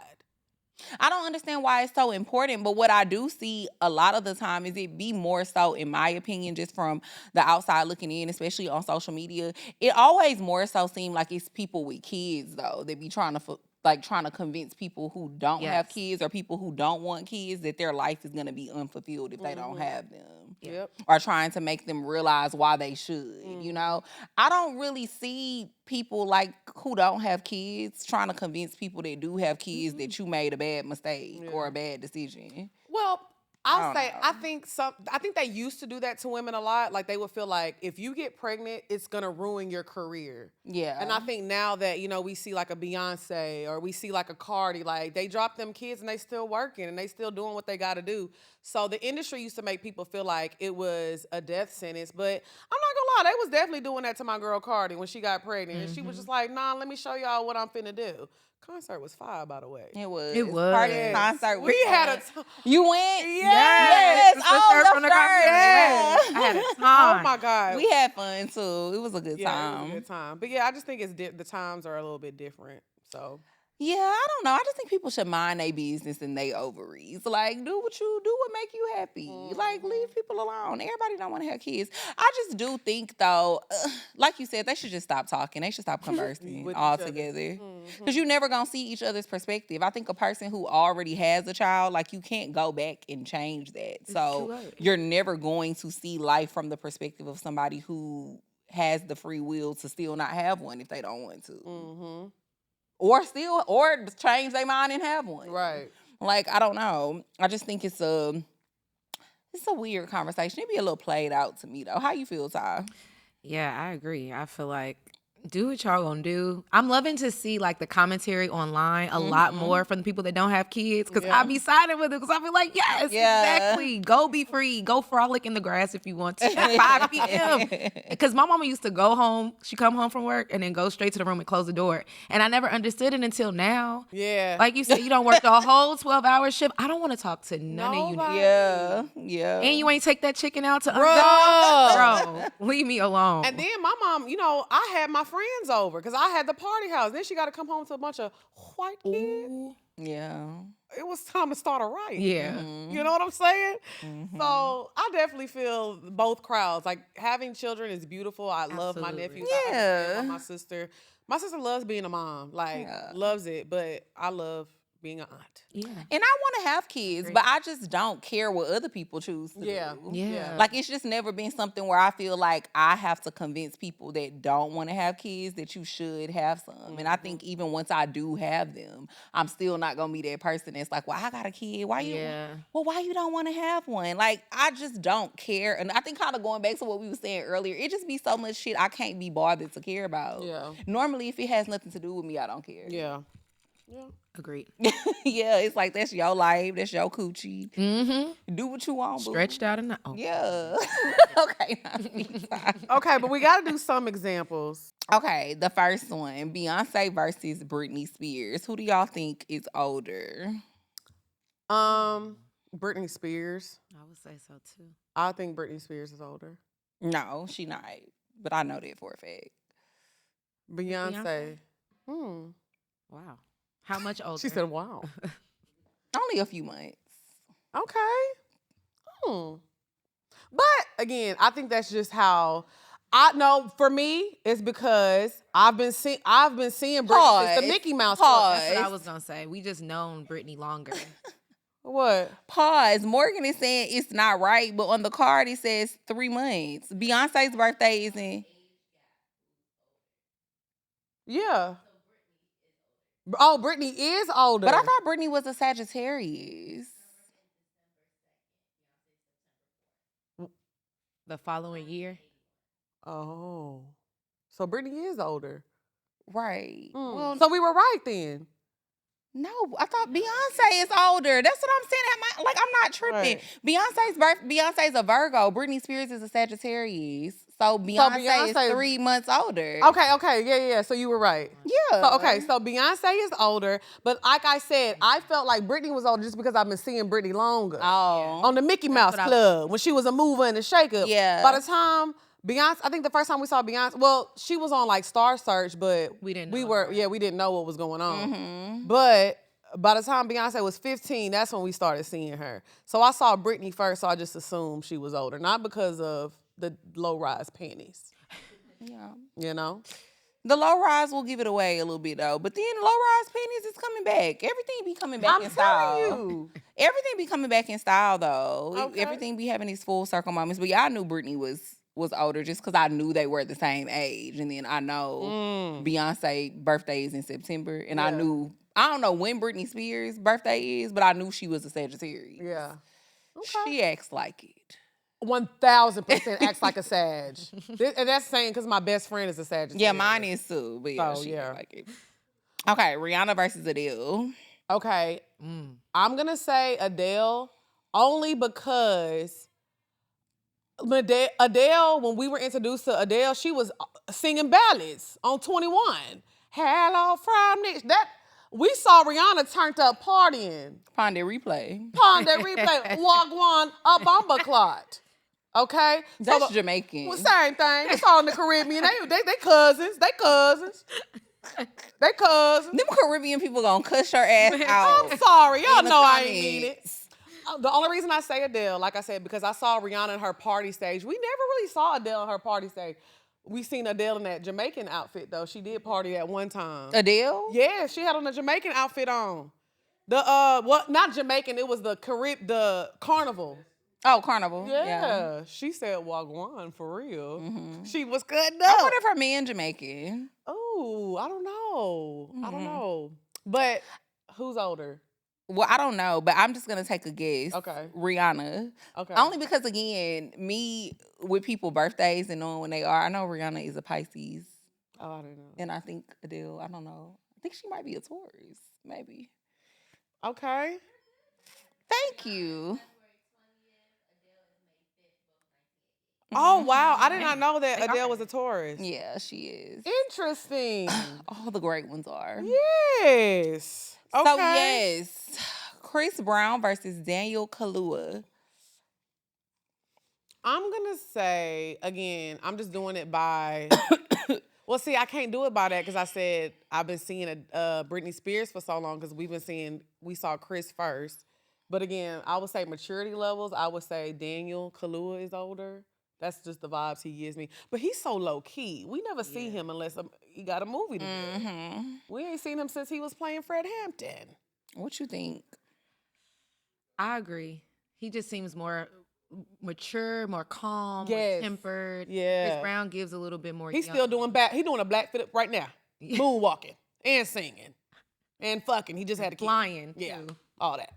I don't understand why it's so important, but what I do see a lot of the time is it be more so, in my opinion, just from the outside looking in, especially on social media. It always more so seem like it's people with kids, though, that be trying to convince people who don't have kids or people who don't want kids that their life is going to be unfulfilled if they don't have them. Yep. Or trying to make them realize why they should, you know? I don't really see people like who don't have kids trying to convince people that do have kids that you made a bad mistake or a bad decision. Well, I think they used to do that to women a lot. Like they would feel like if you get pregnant, it's gonna ruin your career. Yeah. And I think now that, we see like a Beyonce or we see like a Cardi, like they drop them kids and they still working and they still doing what they gotta do. So the industry used to make people feel like it was a death sentence. But I'm not gonna lie, they was definitely doing that to my girl Cardi when she got pregnant. And she was just like, nah, let me show y'all what I'm finna do. Concert was fire, by the way. It was. Yes. Concert was We had fun. You went? Yes. From the concert. Yes. I had a Oh time. my God. We had fun too. It was a good Yeah, time. it was a good time. But yeah, I just think the times are a little bit different. So Yeah, I don't know. I just think people should mind their business and they ovaries. Like, do what make you happy. Like, leave people alone. Everybody don't want to have kids. I just do think, though, like you said, they should just stop talking. They should stop conversing With each altogether. Because you're never going to see each other's perspective. I think a person who already has a child, like, you can't go back and change that. So you're never going to see life from the perspective of somebody who has the free will to still not have one if they don't want to. Or change their mind and have one. right. Like, I don't know. I just think it's a weird conversation. It be a little played out to me, though. How you feel, Ty? Yeah, I agree. I feel like do what y'all gonna do. I'm loving to see like the commentary online a lot more from the people that don't have kids because I be siding with it because I feel like, yes, exactly. Go be free. Go frolic in the grass if you want to at 5 p.m. Because my mama used to go home. She come home from work and then go straight to the room and close the door. And I never understood it until now. Yeah. Like you said, you don't work the whole 12-hour shift. I don't want to talk to none of you. Yeah. And you ain't take that chicken out to Bro, leave me alone. And then my mom, I had my friends over because I had the party house. Then she got to come home to a bunch of white kids. Yeah. It was time to start a riot. Yeah. You know what I'm saying? So I definitely feel both crowds. Like having children is beautiful. I love my nephews. I love my sister. My sister loves being a mom. Like loves it. But I love being an aunt. Yeah. And I want to have kids, but I just don't care what other people choose to do. Yeah. Like, it's just never been something where I feel like I have to convince people that don't want to have kids that you should have some. And I think even once I do have them, I'm still not going to be that person that's like, well, I got a kid. Why you don't want to have one? Like, I just don't care. And I think kind of going back to what we were saying earlier, it just be so much shit I can't be bothered to care about. Yeah. Normally, if it has nothing to do with me, I don't care. Yeah. Agreed. Yeah, it's like that's your life, that's your coochie. Do what you want, boo. Stretched out enough. Yeah. Okay. Okay, but we got to do some examples. Okay, the first one, Beyonce versus Britney Spears. Who do y'all think is older? Britney Spears. I would say so too. I think Britney Spears is older. No, she not. But I know that for a fact. Beyonce. Wow. How much older? She said, wow. Only a few months. Okay. But again, I think that's just how I know. For me, it's because I've been seeing Britney since the Mickey Mouse Club. That's what I was gonna say. We just known Britney longer. What? Pause. Morgan is saying it's not right, but on the card it says 3 months. Beyonce's birthday is in. Yeah. Oh, Britney is older. But I thought Britney was a Sagittarius. The following year. Oh. So Britney is older. Right. Well, so we were right then. No, I thought Beyonce is older. That's what I'm saying. I'm not tripping. Right. Beyonce's a Virgo. Britney Spears is a Sagittarius. So Beyonce is 3 months older. Okay, yeah. So you were right. Yeah. So Beyonce is older, but like I said, I felt like Britney was older just because I've been seeing Britney longer. Oh. On the Mickey Mouse Club, when she was a mover and a shaker. Yeah. By the time Beyonce, I think the first time we saw Beyonce, well, she was on like Star Search, but we didn't know what was going on. Mm-hmm. But by the time Beyonce was 15, that's when we started seeing her. So I saw Britney first, so I just assumed she was older, not because of the low-rise panties. Yeah. You know? The low rise will give it away a little bit though, but then low rise panties is coming back. Everything be coming back in style. I'm telling you. Everything be coming back in style though. Okay. Everything be having these full circle moments. But y'all knew Britney was older just because I knew they were the same age, and then I know Beyonce birthday is in September, and I don't know when Britney Spears' birthday is, but I knew she was a Sagittarius. Yeah. Okay. She acts like it. 1000% acts like a Sag. And that's saying because my best friend is a Sagittarius. Yeah, mine is too. But yeah, she acts like it. Okay, Rihanna versus Adele. Okay. I'm going to say Adele only because Adele, when we were introduced to Adele, she was singing ballads on 21. Hello from Nick. We saw Rihanna turned up partying. Pond that replay. Walk one, a bomber clot. Okay? That's Jamaican. Well, same thing. It's all in the Caribbean. They cousins. They cousins. Them Caribbean people gonna cuss your ass out. I'm sorry. Y'all know I ain't mean it. The only reason I say Adele, like I said, because I saw Rihanna in her party stage. We never really saw Adele in her party stage. We seen Adele in that Jamaican outfit, though. She did party at one time. Adele? Yeah, she had on a Jamaican outfit on. Not Jamaican, it was the Carnival. Oh, Carnival. Yeah. She said Wagwan for real. Mm-hmm. She was cutting I up. wonder if her man Jamaican. Oh, I don't know. I don't know. But who's older? Well, I don't know, but I'm just going to take a guess. Okay. Rihanna. Okay. Only because, again, me with people birthdays and knowing when they are, I know Rihanna is a Pisces. Oh, I don't know. And I think Adele, I don't know. I think she might be a Taurus, maybe. Okay. Thank you. Oh, wow. I did not know that Adele was a Taurus. Yeah, she is. Interesting. All the great ones are. Yes. Okay. So, yes, Chris Brown versus Daniel Kaluuya. I'm going to say, again, I'm just doing it by... Well, see, I can't do it by that because I said I've been seeing Britney Spears for so long because we saw Chris first. But again, I would say maturity levels, I would say Daniel Kaluuya is older. That's just the vibes he gives me. But he's so low-key. We never see him unless he got a movie to do. Mm-hmm. We ain't seen him since he was playing Fred Hampton. What you think? I agree. He just seems more mature, more calm, more tempered. Yeah. Chris Brown gives a little bit more He's young. still doing he's doing a black flip right now. Moonwalking and singing and fucking. He just had a kid. Flying, yeah, too. all that.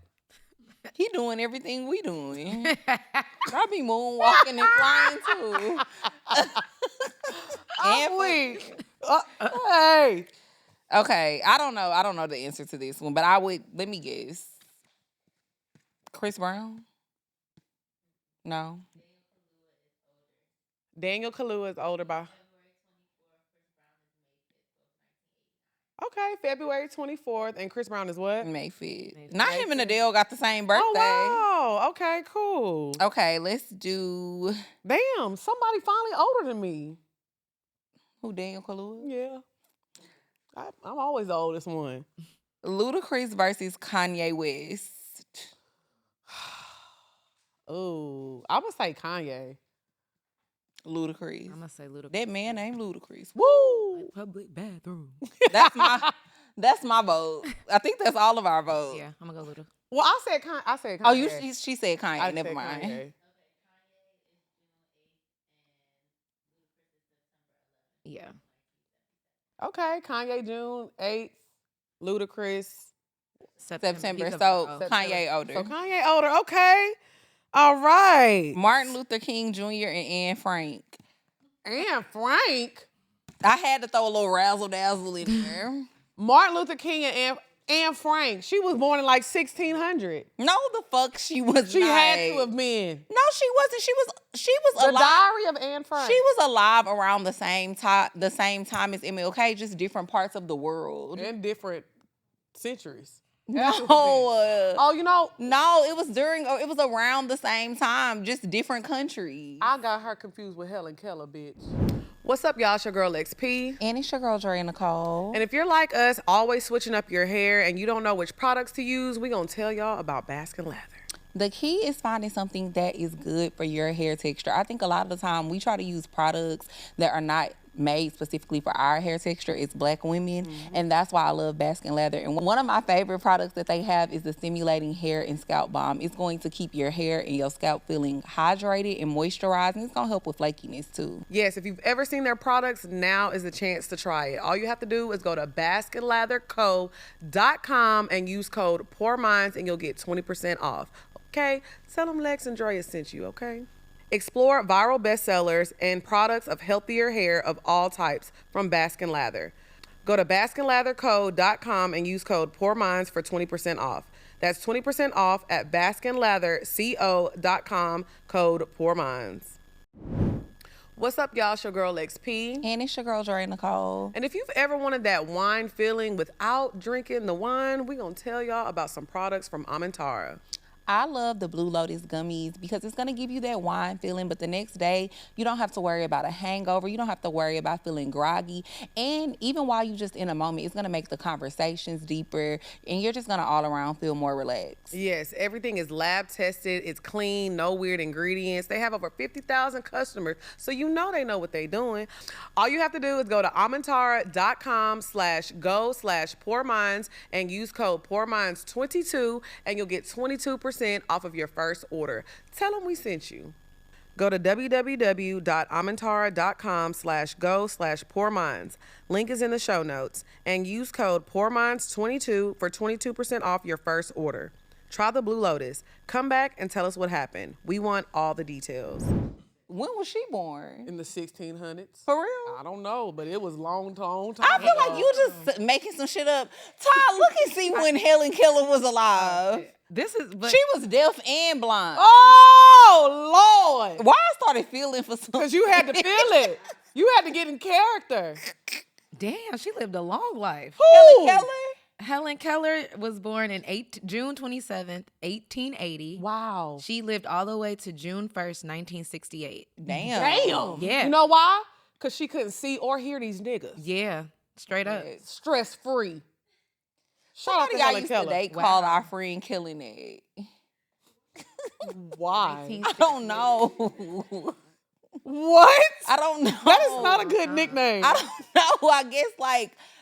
He doing everything we doing. I be moonwalking and flying too. I'm weak. Hey. Okay, I don't know. I don't know the answer to this one, but let me guess. Chris Brown? No. Daniel Kaluuya is older by... Okay, February 24th, and Chris Brown is what? May 5th. Not him and Adele got the same birthday. Oh, wow. Okay, cool. Okay, let's do... Damn, somebody finally older than me. Who, Daniel Kaluuya? Yeah. I'm always the oldest one. Ludacris versus Kanye West. Ooh, I would say Kanye. Ludacris. I'm gonna say Ludacris. That man named Ludacris. Woo! Public bathroom. That's my vote. I think that's all of our votes. Yeah, I'm gonna go Luda. Well, I said Kanye. Oh, she said Kanye. I Never said mind. Kanye. Yeah. Okay, Kanye June 8th, Ludacris September. He's a- So oh. Kanye older. So Kanye older. Okay, all right. Martin Luther King Jr. and Anne Frank. And Frank. I had to throw a little razzle dazzle in there. Martin Luther King and Anne Frank. She was born in like 1600. No, the fuck she was. She not. had to have been. No, she wasn't. She was The alive. Diary of Anne Frank. She was alive around the same time as MLK, just different parts of the world. in different centuries. No, Oh, you know, no, it was around the same time, just different countries. I got her confused with Helen Keller, bitch. What's up, y'all? It's your girl, XP. And it's your girl, Drea Nicole. And if you're like us, always switching up your hair and you don't know which products to use, we're going to tell y'all about Baskin Lather. The key is finding something that is good for your hair texture. I think a lot of the time we try to use products that are not made specifically for our hair texture. It's Black women, and that's why I love Baskin Lather. And one of my favorite products that they have is the Stimulating Hair and Scalp Balm. It's going to keep your hair and your scalp feeling hydrated and moisturized, and it's going to help with flakiness too. Yes, if you've ever seen their products, now is the chance to try it. All you have to do is go to baskinlatherco.com and use code pourminds and you'll get 20% off. Okay? Tell them Lex and Drea sent you, okay? Explore viral bestsellers and products of healthier hair of all types from Baskin Lather. Go to baskinlatherco.com and use code pourminds for 20% off. That's 20% off at baskinlatherco.com, code pourminds. What's up, y'all? It's your girl, XP. And it's your girl, Drea Nicole. And if you've ever wanted that wine feeling without drinking the wine, we're going to tell y'all about some products from Amintara. I love the Blue Lotus gummies because it's going to give you that wine feeling, but the next day, you don't have to worry about a hangover. You don't have to worry about feeling groggy. And even while you're just in a moment, it's going to make the conversations deeper, and you're just going to all around feel more relaxed. Yes, everything is lab tested. It's clean, no weird ingredients. They have over 50,000 customers, so you know they know what they're doing. All you have to do is go to amintara.com/go/pourminds and use code pourminds22, and you'll get 22% off of your first order. Tell them we sent you. Go to www.amintara.com/go/pourminds. Link is in the show notes, and use code pourminds22 for 22% off your first order. Try the Blue Lotus. Come back and tell us what happened. We want all the details. When was she born? In the 1600s. For real? I don't know, but it was long time. I feel like you just making some shit up. Todd, look and see when Helen Keller was alive. She was deaf and blind. Oh, Lord. Why I started feeling for some? Because you had to feel it. You had to get in character. Damn, she lived a long life. Helen Keller? Helen Keller was born in June 27th, 1880. Wow. She lived all the way to June 1st, 1968. Damn. Yeah. You know why? Because she couldn't see or hear these niggas. Yeah, straight up. Stress free. Shout out to Somebody I Helen used Keller. to date called our friend Killing It. Why? I don't know. What? I don't know. That is not a good nickname. I don't know. I guess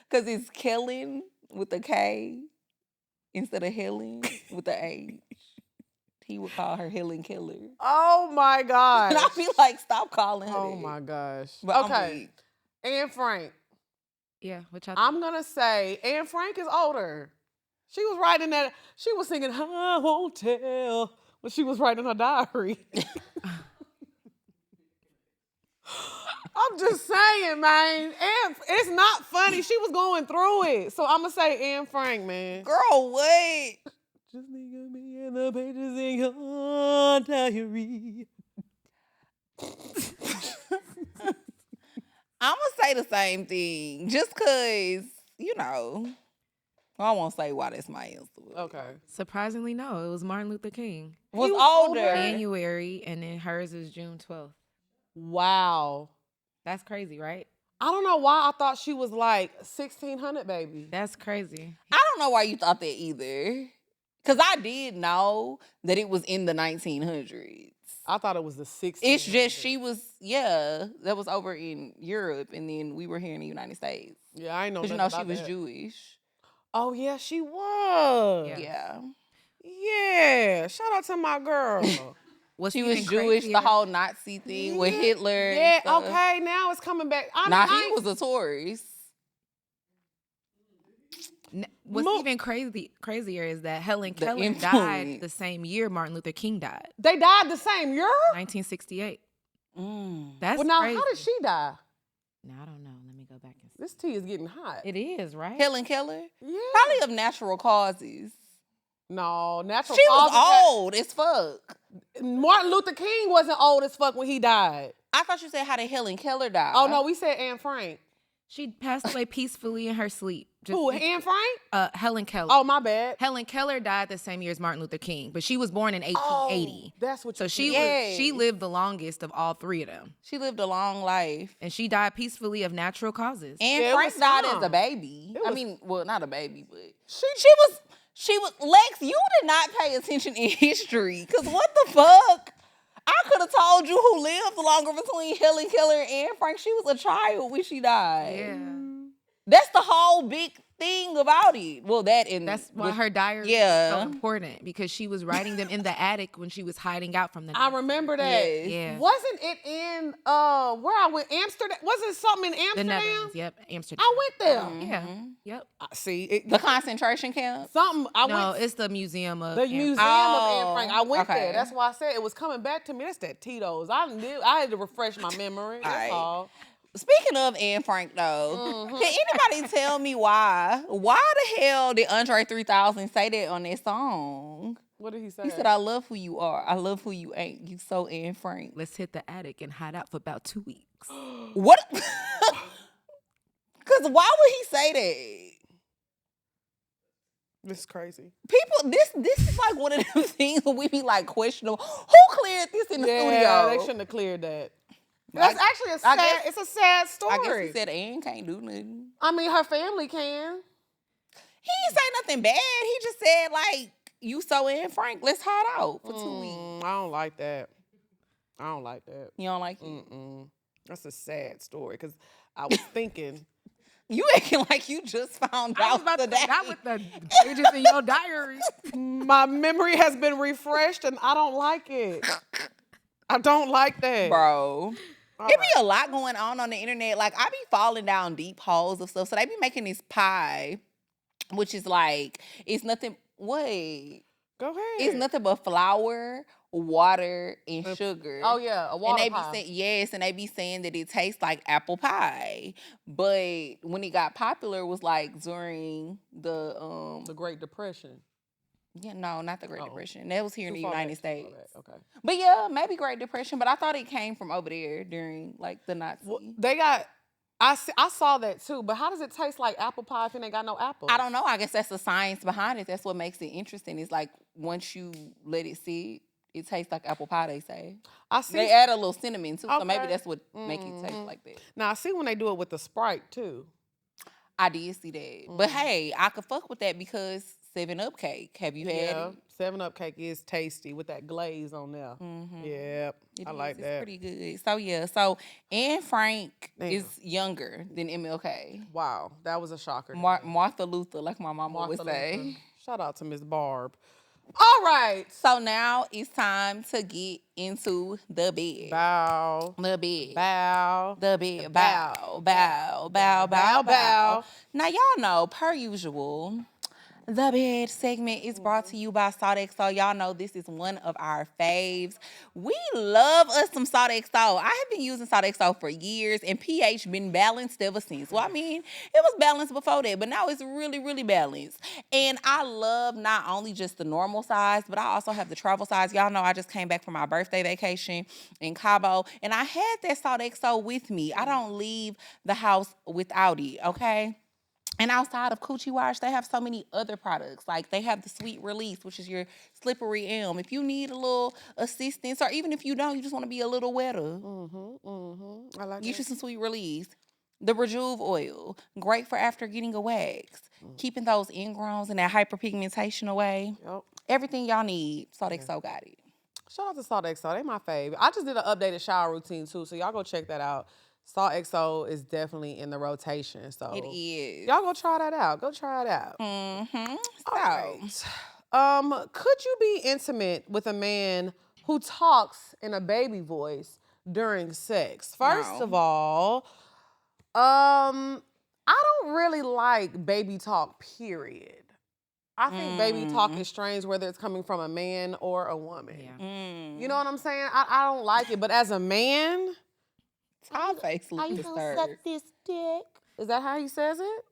because it's Killing with a K instead of Helen with the H. He would call her Helen Keller. Oh my gosh. And I feel like, stop calling her Oh that. my gosh. But okay. Anne Frank. Yeah, which I'm going to say Anne Frank is older. She was writing that. She was singing, I won't tell, when she was writing her diary. I'm just saying, man. It's not funny. She was going through it. So I'm going to say Anne Frank, man. Girl, what? Just think of me in the pages in your diary. I'm going to say the same thing. Just because, I won't say why that's my answer. Okay. surprisingly, no, it was Martin Luther King. Was older. January, and then hers is June 12th. Wow. That's crazy, right? I don't know why I thought she was like 1600, baby. That's crazy. I don't know why you thought that either. Because I did know that it was in the 1900s. I thought it was the 60s. It's just she was, that was over in Europe, and then we were here in the United States. Yeah, I know. Because she was Jewish. Oh yeah, she was. Yeah. Shout out to my girl. She was Jewish. The whole Nazi thing with Hitler. Yeah. Okay. Now it's coming back. He was a tourist. What's even crazier is that Helen Keller died the same year Martin Luther King died. They died the same year? 1968. Well, That's now crazy. how did she die? No, I don't know. Let me go back and see. This tea is getting hot. It is, right? Helen Keller? Yeah. Probably of natural causes. No, natural She causes. was old as fuck. Martin Luther King wasn't old as fuck when he died. I thought you said how did Helen Keller die? Oh, no, we said Anne Frank. She passed away peacefully in her sleep. Who, Anne Frank? Helen Keller. Oh, my bad. Helen Keller died the same year as Martin Luther King, but she was born in 1880. Oh, that's what you So she lived the longest of all three of them. She lived a long life. And she died peacefully of natural causes. Anne Frank died as a baby. Not a baby, but she was Lex, you did not pay attention in history. Cause what the fuck? I could have told you who lived longer between Helen Keller and Anne Frank. She was a child when she died. Yeah. That's the whole big thing about it. Well, that's why her diary is so important, because she was writing them in the attic when she was hiding out from the I remember that. Yes. Yeah. Wasn't it in where I went, Amsterdam? Wasn't something in Amsterdam? The Netherlands, yep, Amsterdam. I went there. Yeah, yep. See, the concentration camp. It's the museum of Museum of Anne Frank. I went there. That's why I said it was coming back to me. That's that Tito's. I had to refresh my memory. That's all. Speaking of Anne Frank, though, can anybody tell me why? Why the hell did Andre 3000 say that on that song? What did he say? He said, "I love who you are. I love who you ain't. You so Anne Frank. Let's hit the attic and hide out for about 2 weeks." What? Because why would he say that? This is crazy. People, this is like one of the things we be like questionable. Who cleared this in the studio? They shouldn't have cleared that. That's actually it's a sad story. I guess he said Anne can't do nothing. I mean, her family can. He didn't say nothing bad. He just said, like, you so Anne Frank, let's hide out for 2 weeks. I don't like that. You don't like it? Mm-mm. That's a sad story, because I was thinking. You acting like you just found out. I was about today. to not with the pages in your diary. My memory has been refreshed, and I don't like it. I don't like that. Bro. It be a lot going on the internet. Like, I be falling down deep holes of stuff. So they be making this pie, which is like, it's nothing. Wait. Go ahead. It's nothing but flour, water, and sugar. Oh, yeah, a water pie. And they be saying that it tastes like apple pie. But when it got popular, it was like during the Great Depression. Yeah, no, not the Great Depression. That was here in the United States. Okay. But yeah, maybe Great Depression. But I thought it came from over there during like the Nazi. Well, I saw that too. But how does it taste like apple pie if it ain't got no apple? I don't know. I guess that's the science behind it. That's what makes it interesting. It's like once you let it sit, it tastes like apple pie. They say. They add a little cinnamon too, so maybe that's what make it taste like that. Now I see when they do it with the Sprite too. I did see that, but hey, I could fuck with that because 7-Up cake. Have you had it? 7-Up cake is tasty with that glaze on there. Yep, I like that. It's pretty good. So yeah, Anne Frank is younger than MLK. Wow, that was a shocker. Martha Luther, like my mama would say. Shout out to Miss Barb. All right. So now it's time to get into the bed. Bow. The bed. Bow. The bed. Bow. Bow. Bow. Bow. Bow. Now y'all know, per usual, the bed segment is brought to you by Sodexo. Y'all know this is one of our faves. We love us some Sodexo. I have been using Sodexo for years, and pH been balanced ever since. Well, I mean, it was balanced before that, but now it's really, really balanced. And I love not only just the normal size, but I also have the travel size. Y'all know I just came back from my birthday vacation in Cabo, and I had that Sodexo with me. I don't leave the house without it, okay? And outside of Coochie Wash, they have so many other products. Like they have the Sweet Release, which is your slippery elm. If you need a little assistance, or even if you don't, you just want to be a little wetter. I like Get you some Sweet Release. The Rejuve oil, great for after getting a wax, keeping those ingrowns and that hyperpigmentation away. Yep. Everything y'all need, Sodexo got it. Shout out to Salt XO. They my fave. I just did an updated shower routine too, so y'all go check that out. Salt XO is definitely in the rotation. So It is. y'all go try that out. Go try it out. Mm-hmm. So, All right. Could you be intimate with a man who talks in a baby voice during sex? First No. of all, I don't really like baby talk, period. I think baby talk is strange whether it's coming from a man or a woman. Yeah. You know what I'm saying? I don't like it. But as a man, Tom face look disturbed. this dick? Is that how he says it?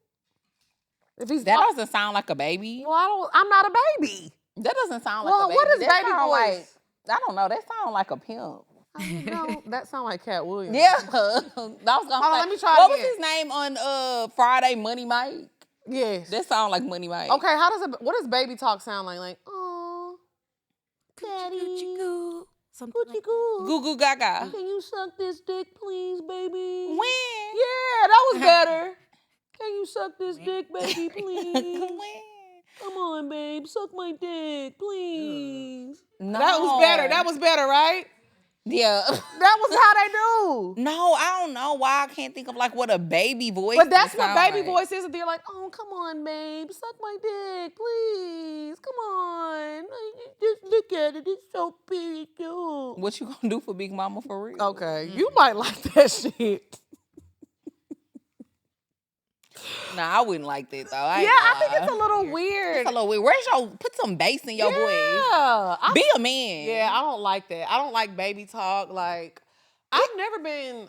If he's That doesn't sound like a baby. well, I'm not a baby. That doesn't sound like Well, a baby. what is That baby sound voice? I don't know. That sounds like a pimp. No, that sound like Cat Williams. Yeah. I was gonna Hold on, say, let me try it what was again. his name on Friday, Money Mike? Yes. That sound like Money Mike. Okay, what does baby talk sound like? Like, oh, daddy, Something like Goo goo gaga. can you suck this dick, please, baby? When? Yeah, that was better. Can you suck this dick, baby, please? When? Come on, babe, suck my dick, please. No. That was better. That was better, right? Yeah. That was how they do. No, I don't know why I can't think of like what a baby voice. But that's would what sound baby like. voice is. They're like, oh, come on, babe, suck my dick, please. Come on. Just look at it. It's so pretty, too. What you gonna do for Big Mama for real? Okay, you might like that shit. Nah, I wouldn't like that though. I think it's a little weird. It's a little weird. Where's your put some bass in your voice? Yeah, Be a man. yeah, I don't like that. I don't like baby talk. Like, I've never been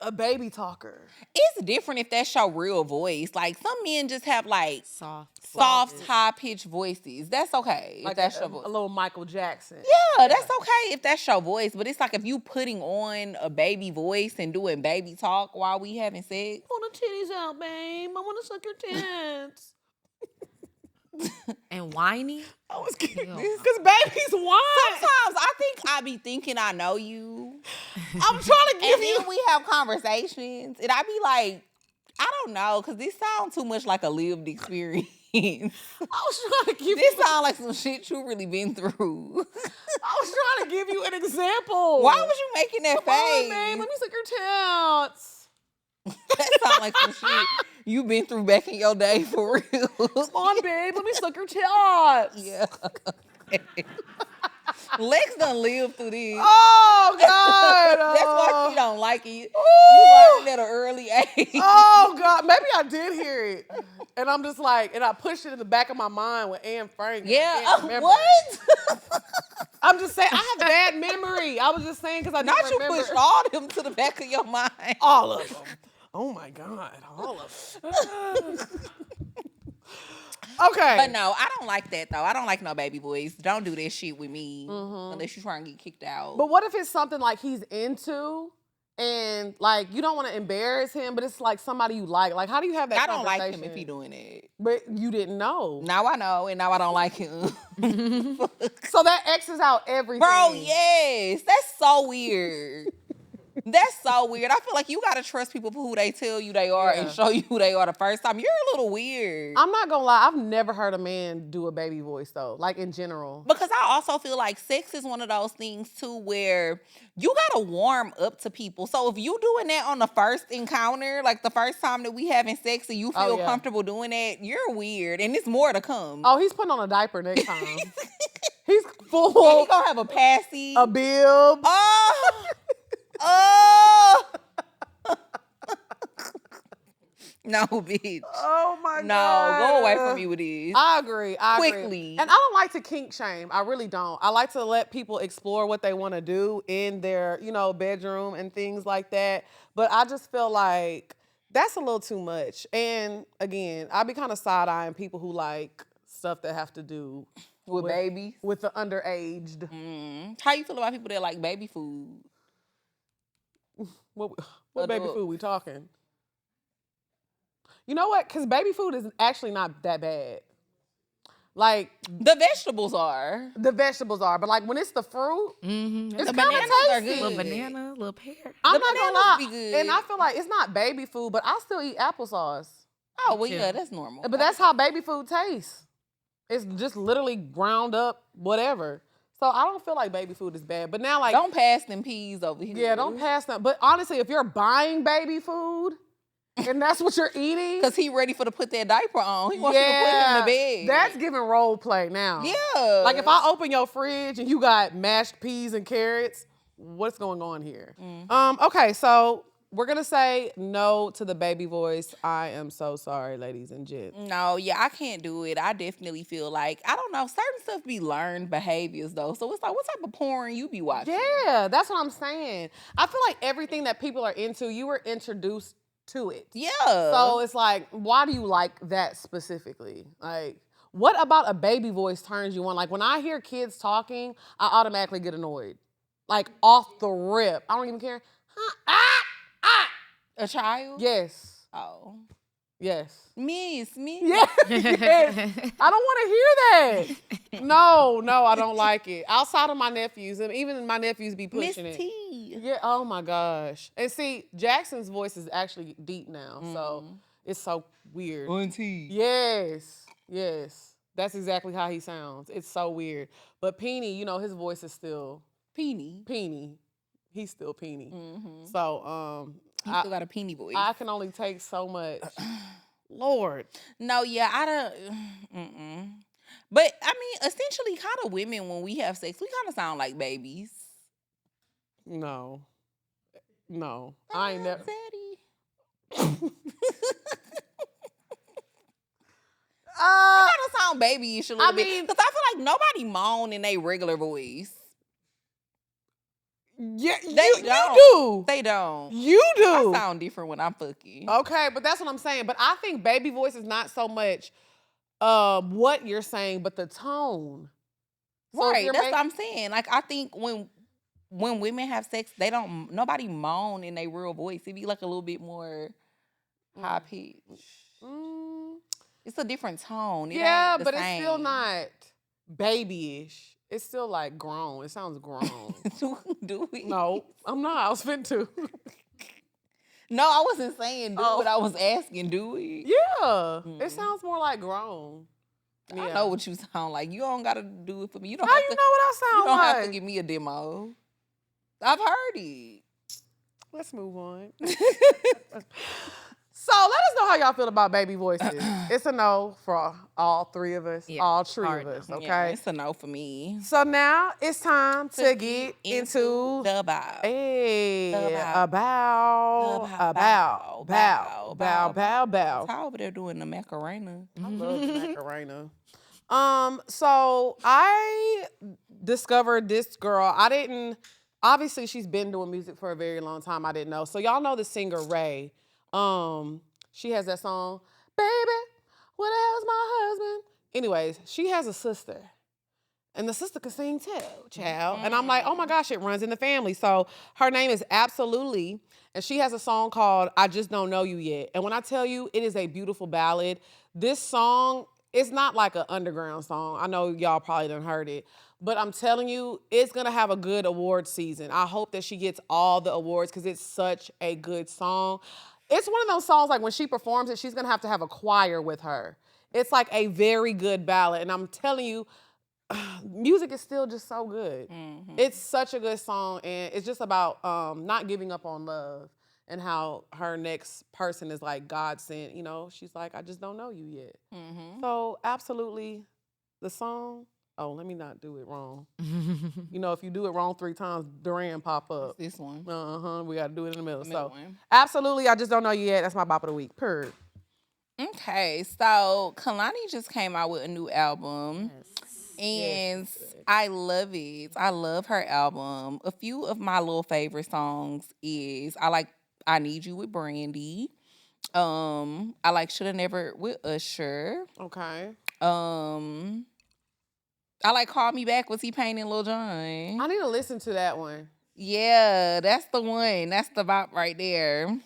a baby talker. It's different if that's your real voice. Like some men just have like soft. high-pitched voices. That's okay Like if that's a, your voice. a little Michael Jackson. Yeah, that's okay if that's your voice. But it's like if you putting on a baby voice and doing baby talk while we having sex. I want the titties out, babe. I want to suck your tits. And whiny. I was kidding. Ew. Because babies whine. Sometimes I think I be thinking I know you. I'm trying to give And you. then we have conversations, and I be like, I don't know, because this sounds too much like a lived experience. I was trying to give This you. sounds like some shit you really been through. I was trying to give you an example. Why was you making that Come on, face? babe. Let me suck your tits. That sounds like some shit you been through back in your day for real. Come on, babe. Let me suck your tits. Yeah. Lex done lived through this. Oh, God. That's why she don't like it. You Ooh. learned at an early age. Oh, God. Maybe I did hear it. And I'm just like, and I pushed it in the back of my mind with Anne Frank. and I Yeah. can't remember. What? I'm just saying, I have bad memory. I was just saying because I didn't Not you remember. pushed all them to the back of your mind. All of them. Oh, my God. All of them. Okay. But no, I don't like that though. I don't like no baby boys. Don't do that shit with me unless you trying to get kicked out. But what if it's something like he's into and like you don't want to embarrass him, but it's like somebody you like? Like, how do you have that I don't like conversation? him if he doing it. But you didn't know. Now I know, and now I don't like him. So that X's out everything. Bro, yes. That's so weird. That's so weird. I feel like you gotta trust people for who they tell you they are and show you who they are the first time. You're a little weird. I'm not gonna lie, I've never heard a man do a baby voice though, like in general. Because I also feel like sex is one of those things too where you gotta warm up to people. So if you doing that on the first encounter, like the first time that we having sex and you feel comfortable doing that, you're weird. And it's more to come. Oh, he's putting on a diaper next time. He's And full he gonna have a passy. a bib. Oh! Oh! No, bitch. Oh my No, God. go away from me with this. I agree. Quickly. And I don't like to kink shame. I really don't. I like to let people explore what they want to do in their, bedroom and things like that. But I just feel like that's a little too much. And again, I be kind of side-eyeing people who like stuff that have to do with babies. with the underaged. How you feel about people that like baby food? What baby food we talking? You know what? Because baby food is actually not that bad. Like The vegetables are. the vegetables are, but like when it's the fruit, Mm-hmm. it's The kind of bananas are tasty. good. Little banana, little pear. I'm The not gonna bananas lie, be good. and I feel like it's not baby food, but I still eat applesauce. Oh, well, too. yeah, that's normal. But that's how baby food tastes. It's just literally ground up, whatever. So I don't feel like baby food is bad. But now, like, Don't pass them peas over here. yeah, don't pass them. But honestly, if you're buying baby food and that's what you're eating, Because he ready for to put that diaper on. He wants you to put it in the bed. that's giving role play now. Yeah. Like if I open your fridge and you got mashed peas and carrots, what's going on here? Okay, so we're gonna say no to the baby voice. I am so sorry, ladies and gents. No, yeah, I can't do it. I definitely feel like, I don't know, certain stuff be learned behaviors though. So it's like, what type of porn you be watching? Yeah, that's what I'm saying. I feel like everything that people are into, you were introduced to it. Yeah. So it's like, why do you like that specifically? Like, what about a baby voice turns you on? Like when I hear kids talking, I automatically get annoyed. Like off the rip. I don't even care. Huh? A child? Yes. Oh. Yes. Miss. Yes. Yes. I don't want to hear that. No, I don't like it. Outside of my nephews, and even my nephews be Miss pushing it. T. Yeah, oh my gosh. And see, Jackson's voice is actually deep now, so it's so weird. Auntie. Yes. That's exactly how he sounds. It's so weird. But Peony, his voice is still Peeny. He's still Peony. Mm-hmm. So, He still got a peeny voice. I can only take so much. Lord. No, yeah, I don't. But I mean, essentially, kind of women when we have sex, we kind of sound like babies. No, I ain't never. Daddy. Kind of sound babyish a little bit. Because I feel like nobody moan in a regular voice. Yeah, They you don't. do. They don't. You do. I sound different when I'm fucking. Okay, but that's what I'm saying. But I think baby voice is not so much what you're saying, but the tone. So if Right, you're that's what I'm saying. Like, I think when women have sex, nobody moan in a real voice. It be like a little bit more high pitch. It's a different tone. It Yeah, ain't the but it's still same. not babyish. It's still like grown. It sounds grown. Do we? No, I'm not. I was fit to. No, I wasn't saying do it. I was asking, do we? Yeah, it sounds more like grown. Yeah. I know what you sound like. You don't gotta do it for me. You don't How have you to, know what I You sound don't like? have to give me a demo. I've heard it. Let's move on. So let us know how y'all feel about baby voices. It's a no for all three of us, Yeah, all three hard of us, no. okay? Yeah, it's a no for me. So now it's time to get into the vibe. bow. How over there doing the Macarena? I love Macarena. So I discovered this girl. Obviously she's been doing music for a very long time. I didn't know. So y'all know the singer Ray. She has that song, Baby, where the hell's my husband? Anyways, she has a sister. And the sister can sing too, child. And I'm like, oh my gosh, it runs in the family. So her name is Absolutely. And she has a song called I Just Don't Know You Yet. And when I tell you, it is a beautiful ballad. This song, it's not like an underground song. I know y'all probably done heard it. But I'm telling you, it's going to have a good award season. I hope that she gets all the awards because it's such a good song. It's one of those songs, like when she performs it, she's going to have a choir with her. It's like a very good ballad. And I'm telling you, music is still just so good. Mm-hmm. It's such a good song. And it's just about not giving up on love and how her next person is like God sent. She's like, I just don't know you yet. Mm-hmm. So absolutely, the song. Oh, let me not do it wrong. If you do it wrong 3 times, Duran pop up. This one. We got to do it in the middle. So, one. Absolutely, I Just Don't Know You Yet. That's my bop of the week. Purr. Okay, so Kalani just came out with a new album. Yes. And I love it. I love her album. A few of my little favorite songs is I Need You with Brandy. I like Shoulda Never with Usher. Okay. I like Call Me Back with T-Pain and Lil Jon. I need to listen to that one. Yeah, that's the one. That's the bop right there.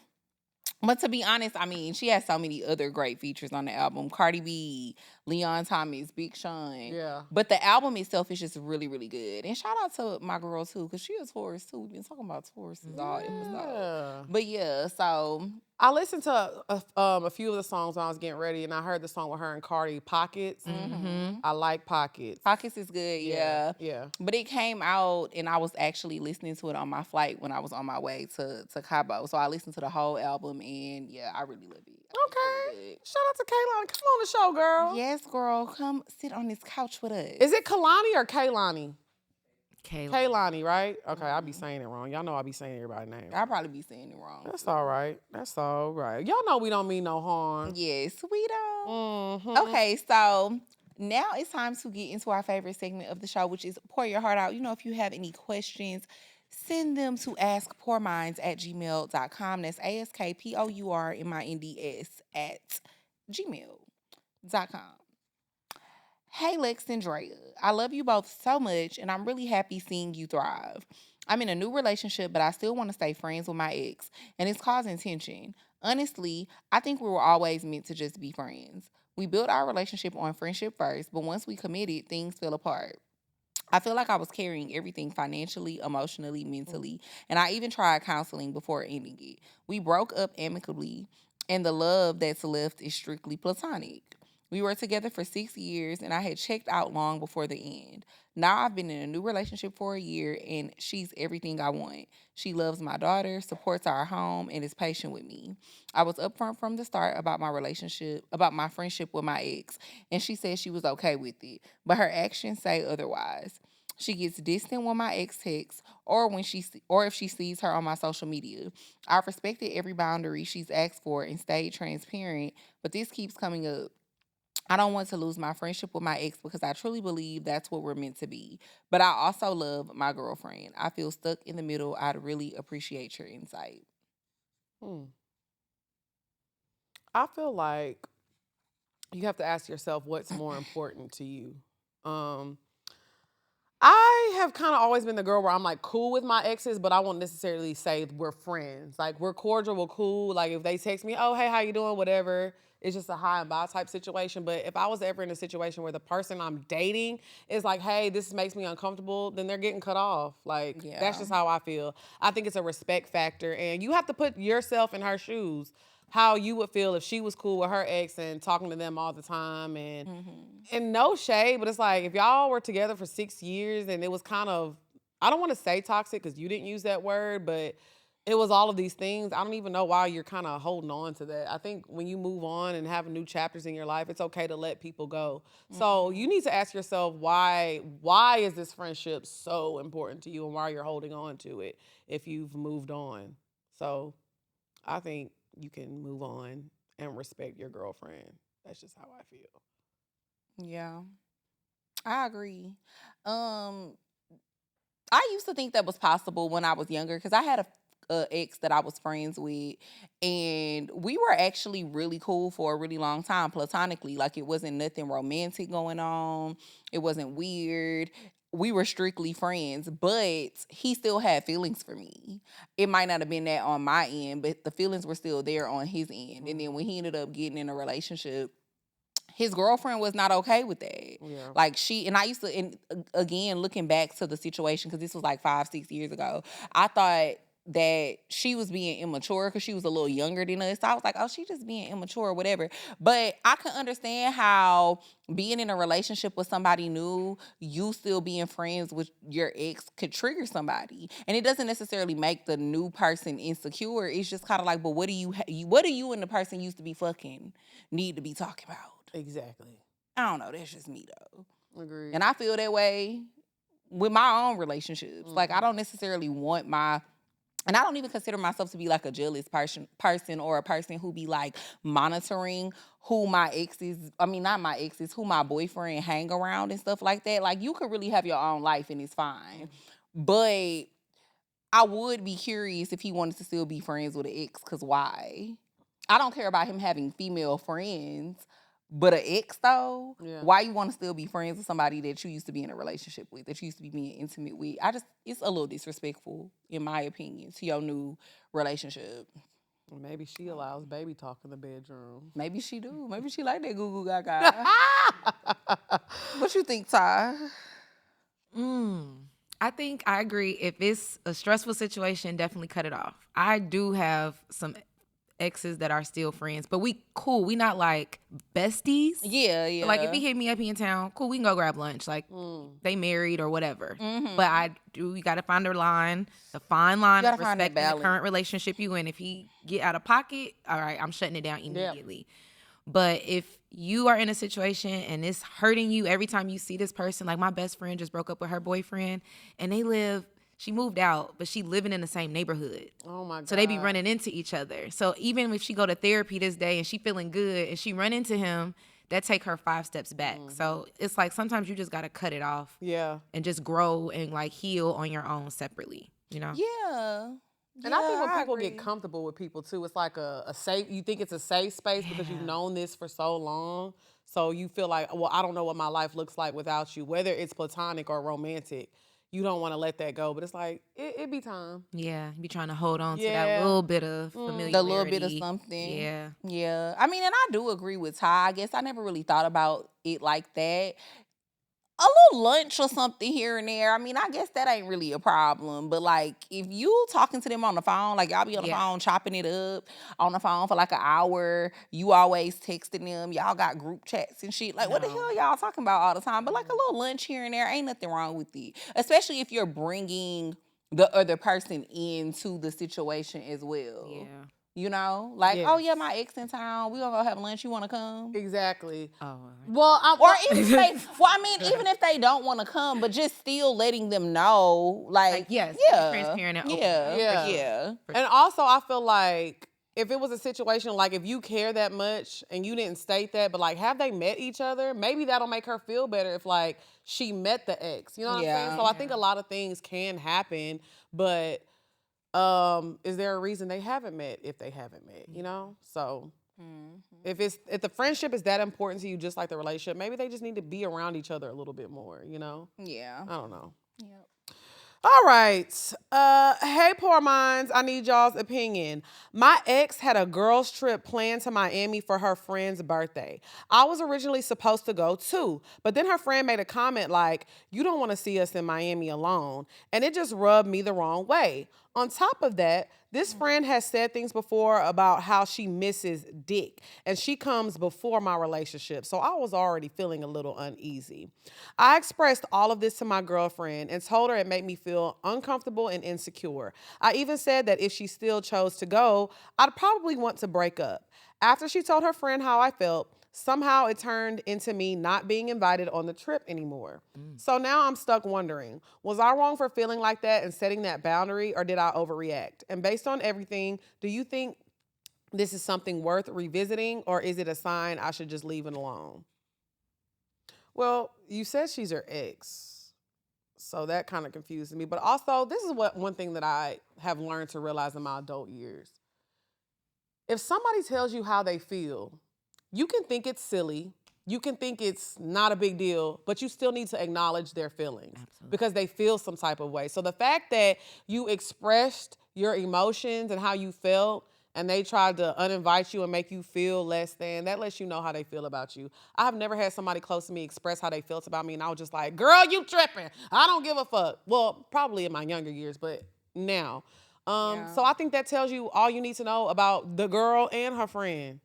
But to be honest, I mean, she has so many other great features on the album. Cardi B, Leon Thomas, Big Sean. Yeah. But the album itself is just really, really good. And shout out to my girl too, because she is Taurus too. We've been talking about Tauruses all episode. But yeah, so I listened to a few of the songs when I was getting ready, and I heard the song with her and Cardi, Pockets. I like Pockets. Pockets is good, yeah. Yeah. But it came out, and I was actually listening to it on my flight when I was on my way to Cabo. So I listened to the whole album, and yeah, I really love it. Okay. Really Shout out to Kaylani. Come on the show, girl. yes, girl, come sit on this couch with us. Is it Kalani or Kaylani? Kayla. Kaylani, right? Okay, I be saying it wrong. Y'all know I be saying everybody's name. I'll probably be saying it wrong. That's all right. That's all right. Y'all know we don't mean no harm. Yes, we don't. Mm-hmm. Okay, so now it's time to get into our favorite segment of the show, which is Pour Your Heart Out. You know, if you have any questions, send them to askpourminds@gmail.com. That's askpourminds@gmail.com. Hey, Lex and Drea. I love you both so much, and I'm really happy seeing you thrive. I'm in a new relationship, but I still want to stay friends with my ex, and it's causing tension. Honestly, I think we were always meant to just be friends. We built our relationship on friendship first, but once we committed, things fell apart. I feel like I was carrying everything financially, emotionally, mentally, and I even tried counseling before ending it. We broke up amicably, and the love that's left is strictly platonic. We were together for 6 years, and I had checked out long before the end. Now I've been in a new relationship for a year, and she's everything I want. She loves my daughter, supports our home, and is patient with me. I was upfront from the start about my relationship, about my friendship with my ex, and she said she was okay with it, but her actions say otherwise. She gets distant when my ex texts, or if she sees her on my social media. I've respected every boundary she's asked for and stayed transparent, but this keeps coming up. I don't want to lose my friendship with my ex because I truly believe that's what we're meant to be. But I also love my girlfriend. I feel stuck in the middle. I'd really appreciate your insight. I feel like you have to ask yourself what's more important to you. I have kind of always been the girl where I'm like cool with my exes, but I won't necessarily say we're friends. Like we're cordial, we're cool. Like if they text me, oh, hey, how you doing? Whatever. It's just a hi and bye type situation. But if I was ever in a situation where the person I'm dating is like, hey, this makes me uncomfortable, then they're getting cut off. Like that's just how I feel. I think it's a respect factor. And you have to put yourself in her shoes. How you would feel if she was cool with her ex and talking to them all the time and no shade, but it's like if y'all were together for 6 years and it was kind of, I don't want to say toxic because you didn't use that word, but it was all of these things. I don't even know why you're kind of holding on to that. I think when you move on and have new chapters in your life, it's okay to let people go. So you need to ask yourself why is this friendship so important to you and why you're holding on to it if you've moved on. So I think you can move on and respect your girlfriend. That's just how I feel. Yeah, I agree. I used to think that was possible when I was younger because I had a ex that I was friends with, and we were actually really cool for a really long time, platonically. Like it wasn't nothing romantic going on. It wasn't weird. We were strictly friends, but he still had feelings for me. It might not have been that on my end, but the feelings were still there on his end. And then when he ended up getting in a relationship, his girlfriend was not okay with that. Yeah. Like I used to, and again, looking back to the situation, because this was like 5-6 years ago, I thought that she was being immature because she was a little younger than us. So I was like, oh, she just being immature or whatever. But I can understand how being in a relationship with somebody new, you still being friends with your ex could trigger somebody. And it doesn't necessarily make the new person insecure. It's just kind of like, but what do you and the person used to be fucking need to be talking about? Exactly. I don't know. That's just me, though. Agreed. And I feel that way with my own relationships. Like, I don't necessarily want and I don't even consider myself to be like a jealous person or a person who be like monitoring who my exes, not my exes, who my boyfriend hang around and stuff like that. Like, you could really have your own life and it's fine. But I would be curious if he wanted to still be friends with an ex, because why? I don't care about him having female friends, but an ex though, why you want to still be friends with somebody that you used to be in a relationship with, that you used to be being intimate with? It's a little disrespectful, in my opinion, to your new relationship. Maybe she allows baby talk in the bedroom. Maybe she do. Maybe she like that goo goo gaga. What you think, Ty? I think I agree. If it's a stressful situation, definitely cut it off. I do have some exes that are still friends, but we cool. We not like besties. Yeah, yeah. So, like if he hit me up in town, cool, we can go grab lunch. Like they married or whatever. But you gotta find a line, the fine line of respecting the current relationship you in. If he get out of pocket, all right, I'm shutting it down immediately. But if you are in a situation and it's hurting you every time you see this person, like my best friend just broke up with her boyfriend and she moved out, but she living in the same neighborhood. Oh my God. So they be running into each other. So even if she go to therapy this day and she feeling good and she run into him, that take her 5 steps back. So it's like sometimes you just got to cut it off. Yeah. And just grow and like heal on your own separately, you know? Yeah. And I think when people get comfortable with people too, it's like a safe, you think it's a safe space because you've known this for so long. So you feel like, well, I don't know what my life looks like without you, whether it's platonic or romantic. You don't want to let that go, but it's like, it be time. Yeah, you be trying to hold on to that little bit of familiarity. The little bit of something. Yeah. Yeah. I mean, and I do agree with Ty. I guess I never really thought about it like that. A little lunch or something here and there. I mean, I guess that ain't really a problem. But like, if you talking to them on the phone, like y'all be on the phone chopping it up on the phone for like an hour, you always texting them, y'all got group chats and shit. Like, what the hell y'all talking about all the time? But like a little lunch here and there, ain't nothing wrong with it. Especially if you're bringing the other person into the situation as well. Yeah. You know, like, oh yeah, my ex in town. We gonna go have lunch. You want to come? Exactly. Oh. Well, or even if they, even if they don't want to come, but just still letting them know, like yes, yeah, transparent and open. Yeah. And also, I feel like if it was a situation like if you care that much and you didn't state that, but like have they met each other? Maybe that'll make her feel better if like she met the ex. You know what I'm saying? So I think a lot of things can happen, but. Is there a reason they haven't met if they haven't met, you know? So if the friendship is that important to you, just like the relationship, maybe they just need to be around each other a little bit more, you know? Yeah. I don't know. Yep. All right. Hey, pourminds, I need y'all's opinion. My ex had a girls' trip planned to Miami for her friend's birthday. I was originally supposed to go too, but then her friend made a comment like, you don't want to see us in Miami alone, and it just rubbed me the wrong way. On top of that, this friend has said things before about how she misses dick, and she comes before my relationship, so I was already feeling a little uneasy. I expressed all of this to my girlfriend and told her it made me feel uncomfortable and insecure. I even said that if she still chose to go, I'd probably want to break up. After she told her friend how I felt, somehow it turned into me not being invited on the trip anymore. So now I'm stuck wondering, was I wrong for feeling like that and setting that boundary, or did I overreact? And based on everything, do you think this is something worth revisiting, or is it a sign I should just leave it alone? Well, you said she's your ex, so that kind of confuses me. But also, this is one thing that I have learned to realize in my adult years. If somebody tells you how they feel, you can think it's silly, you can think it's not a big deal, but you still need to acknowledge their feelings. Absolutely. Because they feel some type of way. So the fact that you expressed your emotions and how you felt, and they tried to uninvite you and make you feel less than, that lets you know how they feel about you. I have never had somebody close to me express how they felt about me, and I was just like, girl, you tripping. I don't give a fuck. Well, probably in my younger years, but now. So I think that tells you all you need to know about the girl and her friend.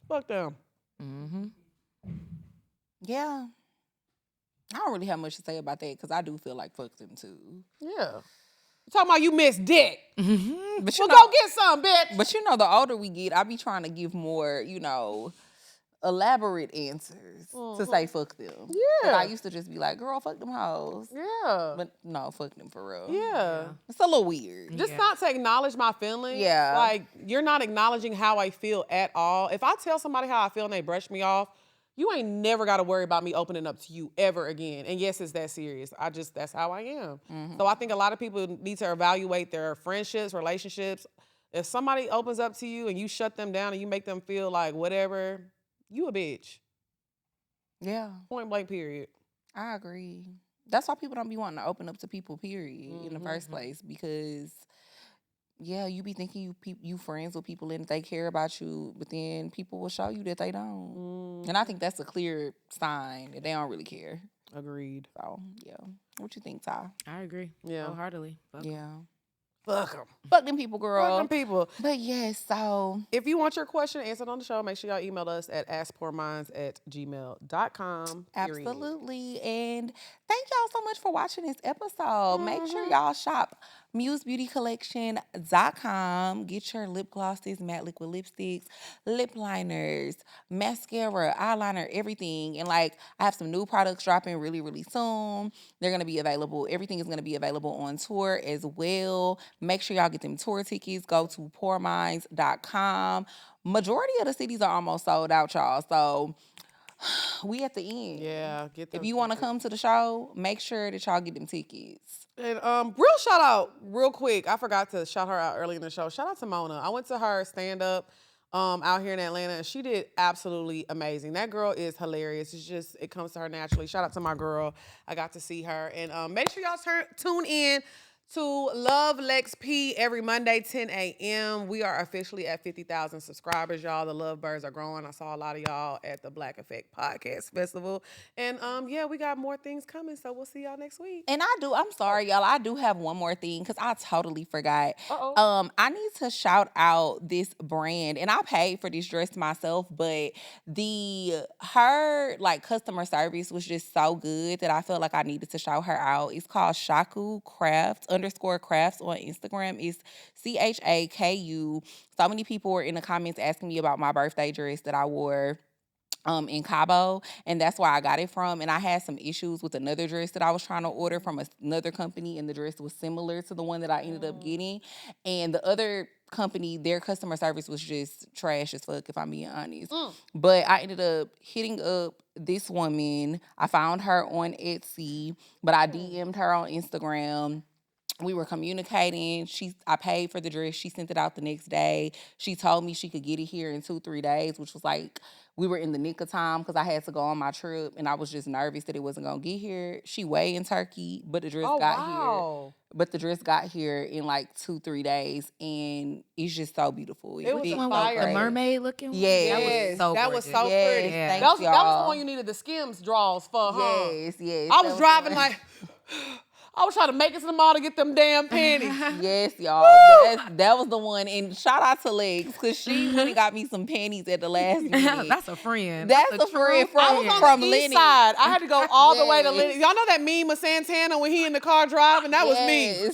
Fuck them. Yeah. I don't really have much to say about that because I do feel like fuck them too. Yeah. Talking about you miss dick. But well, go get some, bitch. But you know, the older we get, I be trying to give more, you know, elaborate answers to say fuck them. Yeah. I used to just be like, girl, fuck them hoes. Yeah. But no, fuck them for real. Yeah. It's a little weird. Just not to acknowledge my feelings. Yeah. Like, you're not acknowledging how I feel at all. If I tell somebody how I feel and they brush me off, you ain't never got to worry about me opening up to you ever again. And yes, it's that serious. That's how I am. So I think a lot of people need to evaluate their friendships, relationships. If somebody opens up to you and you shut them down and you make them feel like whatever, you a bitch. Yeah. Point blank, period. I agree. That's why people don't be wanting to open up to people, period, in the first place. Because Yeah, you be thinking you friends with people and they care about you, but then people will show you that they don't. And I think that's a clear sign that they don't really care. Agreed. So, yeah. What you think, Ty? I agree. Yeah. Wholeheartedly. Fuck 'em. Yeah. Fuck them. Fuck them people, girl. Fuck them people. But yes, so If you want your question answered on the show, make sure y'all email us at askpourminds@gmail.com. absolutely. And thank y'all so much for watching this episode. Make sure y'all shop musebeautycollection.com. Get your lip glosses, matte liquid lipsticks, lip liners, mascara, eyeliner, everything. And like, I have some new products dropping really, really soon. They're going to be available. Everything is going to be available on tour as well. Make sure y'all get them tour tickets. Go to pourminds.com. Majority of the cities are almost sold out, y'all. So we at the end. Yeah, get them. If you want to come to the show, make sure that y'all get them tickets. And real shout out, real quick. I forgot to shout her out early in the show. Shout out to Mona. I went to her stand up out here in Atlanta, and she did absolutely amazing. That girl is hilarious. It comes to her naturally. Shout out to my girl. I got to see her, and make sure y'all tune in to Love lexp every Monday, 10 a.m. We are officially at 50,000 subscribers, y'all. The Love Birds are growing. I saw a lot of y'all at the Black Effect Podcast Festival. And yeah, we got more things coming, so we'll see y'all next week. And I'm sorry, y'all. I do have one more thing because I totally forgot. I need to shout out this brand, and I paid for this dress myself, but her like customer service was just so good that I felt like I needed to shout her out. It's called Shaku Crafts _crafts on Instagram. Is CHAKU. So many people were in the comments asking me about my birthday dress that I wore in Cabo, and that's where I got it from. And I had some issues with another dress that I was trying to order from another company, and the dress was similar to the one that I ended up getting. And the other company, their customer service was just trash as fuck, if I'm being honest. But I ended up hitting up this woman. I found her on Etsy, but I DM'd her on Instagram. We were communicating. I paid for the dress. She sent it out the next day. She told me she could get it here in 2-3 days, which was like, we were in the nick of time because I had to go on my trip, and I was just nervous that it wasn't going to get here. She way in Turkey, but the dress got here. But the dress got here in like 2-3 days, and it's just so beautiful. It was the mermaid looking one? Yes. That was so pretty. Yeah. That was the one you needed the Skims draws for, huh? Yes. I was driving like... I was trying to make it to the mall to get them damn panties. Yes, y'all. That was the one. And shout out to Legs, because she really got me some panties at the last minute. That's a friend. That's a friend I was on from the Lenny. east side. I had to go all the way to Lenny. Y'all know that meme of Santana when he in the car driving? That was me.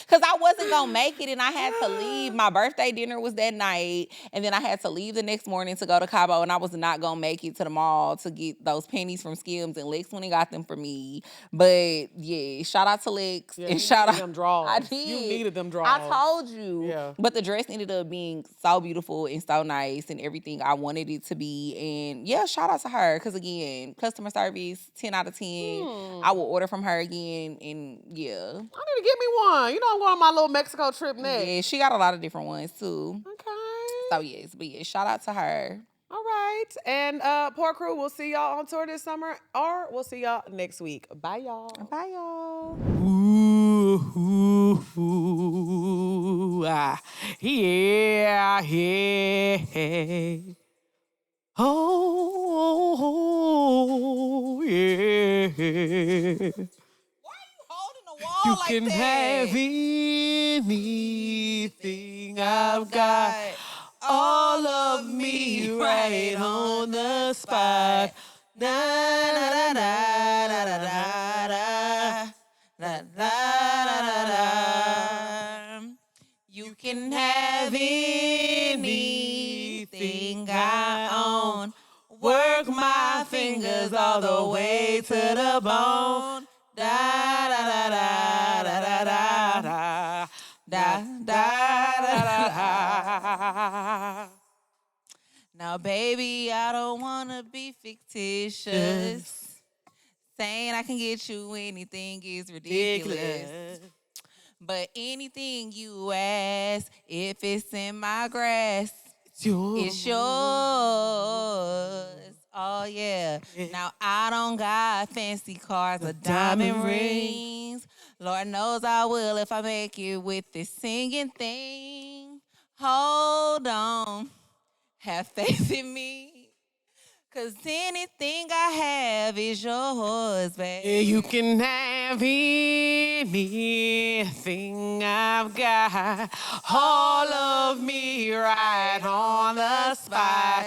Because I wasn't going to make it, and I had to leave. My birthday dinner was that night, and then I had to leave the next morning to go to Cabo, and I was not going to make it to the mall to get those panties from Skims, and Lex went and got them for me. But yeah, shout out to Lex. Yeah, and shout out them draws. I did. You needed them draws. I told you. Yeah. But the dress ended up being so beautiful and so nice and everything I wanted it to be. And yeah, shout out to her. Because again, customer service, 10 out of 10. I will order from her again. And yeah. I need to get me one. You know I'm going on my little Mexico trip next. Yeah, she got a lot of different ones too. Okay. So yes, but yeah, shout out to her. All right. And Poor Crew, we'll see y'all on tour this summer, or we'll see y'all next week. Bye, y'all. Bye, y'all. Yeah. Oh, yeah. Why are you holding the wall You like can that? have anything I've got. All of me right on the spot. Da, da, da, da, da, da, da, da, da, da. You can have anything I own. Work my fingers all the way to the bone. Da da da da da da da da da da da. Now, baby, I don't want to be fictitious. Saying I can get you anything is ridiculous. But anything you ask, if it's in my grasp, it's yours. Oh, yeah. Now, I don't got fancy cars or diamond rings. Lord knows I will if I make it with this singing thing. Hold on. Have faith in me. 'Cause anything I have is yours, babe. Yeah, you can have anything I've got. All of me right on the spot.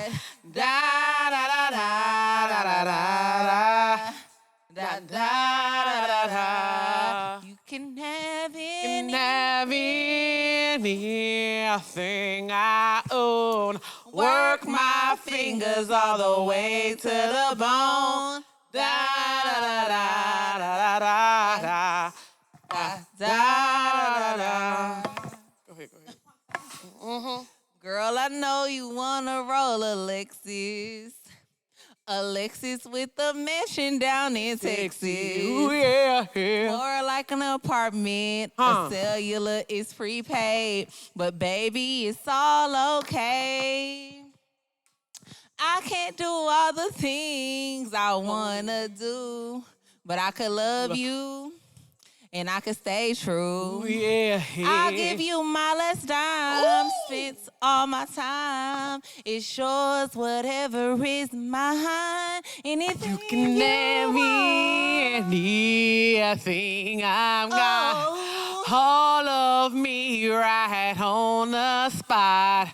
Da da da da da da da da da da da. You can have Can any. have anything I own. Work my fingers all the way to the bone. Da da da da da da da da da da. Go ahead, go ahead. Girl, I know you wanna roll Alexis. Alexis with the mansion down in Texas. Ooh, yeah, yeah. More like an apartment. Huh. A cellular is prepaid. But baby, it's all okay. I can't do all the things I wanna do. But I could love you. And I could stay true. Ooh, yeah, yeah. I'll give you my last dime. Spent all my time. It's yours, whatever is mine. Anything You can have want. anything I've got. Oh. All of me right on the spot.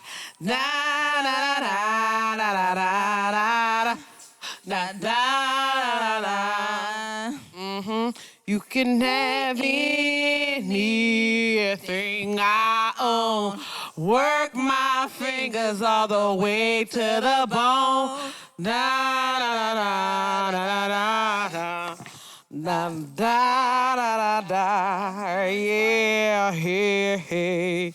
Da da da da da da da da da da. You can have anything I own. Work my fingers all the way to the bone. Da da da da da da da da da da. Yeah, hey, hey.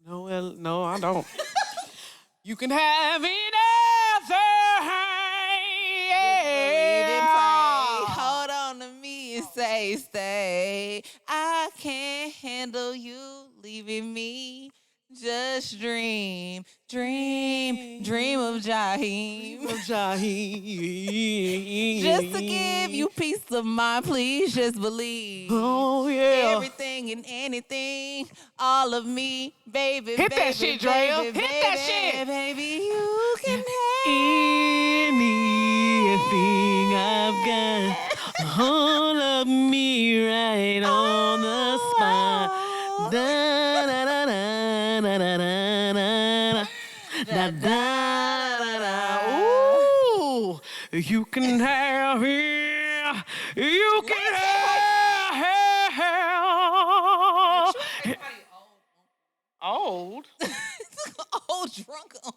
No, I don't. You can have anything. Believe and pray. Hold on to me and say, stay. I can't handle you leaving me. Just dream, dream, dream of Jaheim. Just to give you peace of mind, please just believe. Oh, yeah. Everything and anything, all of me, baby. Hit baby, that shit, baby, Drea. baby, Hit that shit. Baby, you can have Anything I've got. All of me right on the spot. Da da da da da da da da da da da. Ooh, you can have it. You can have. Old. old drunk on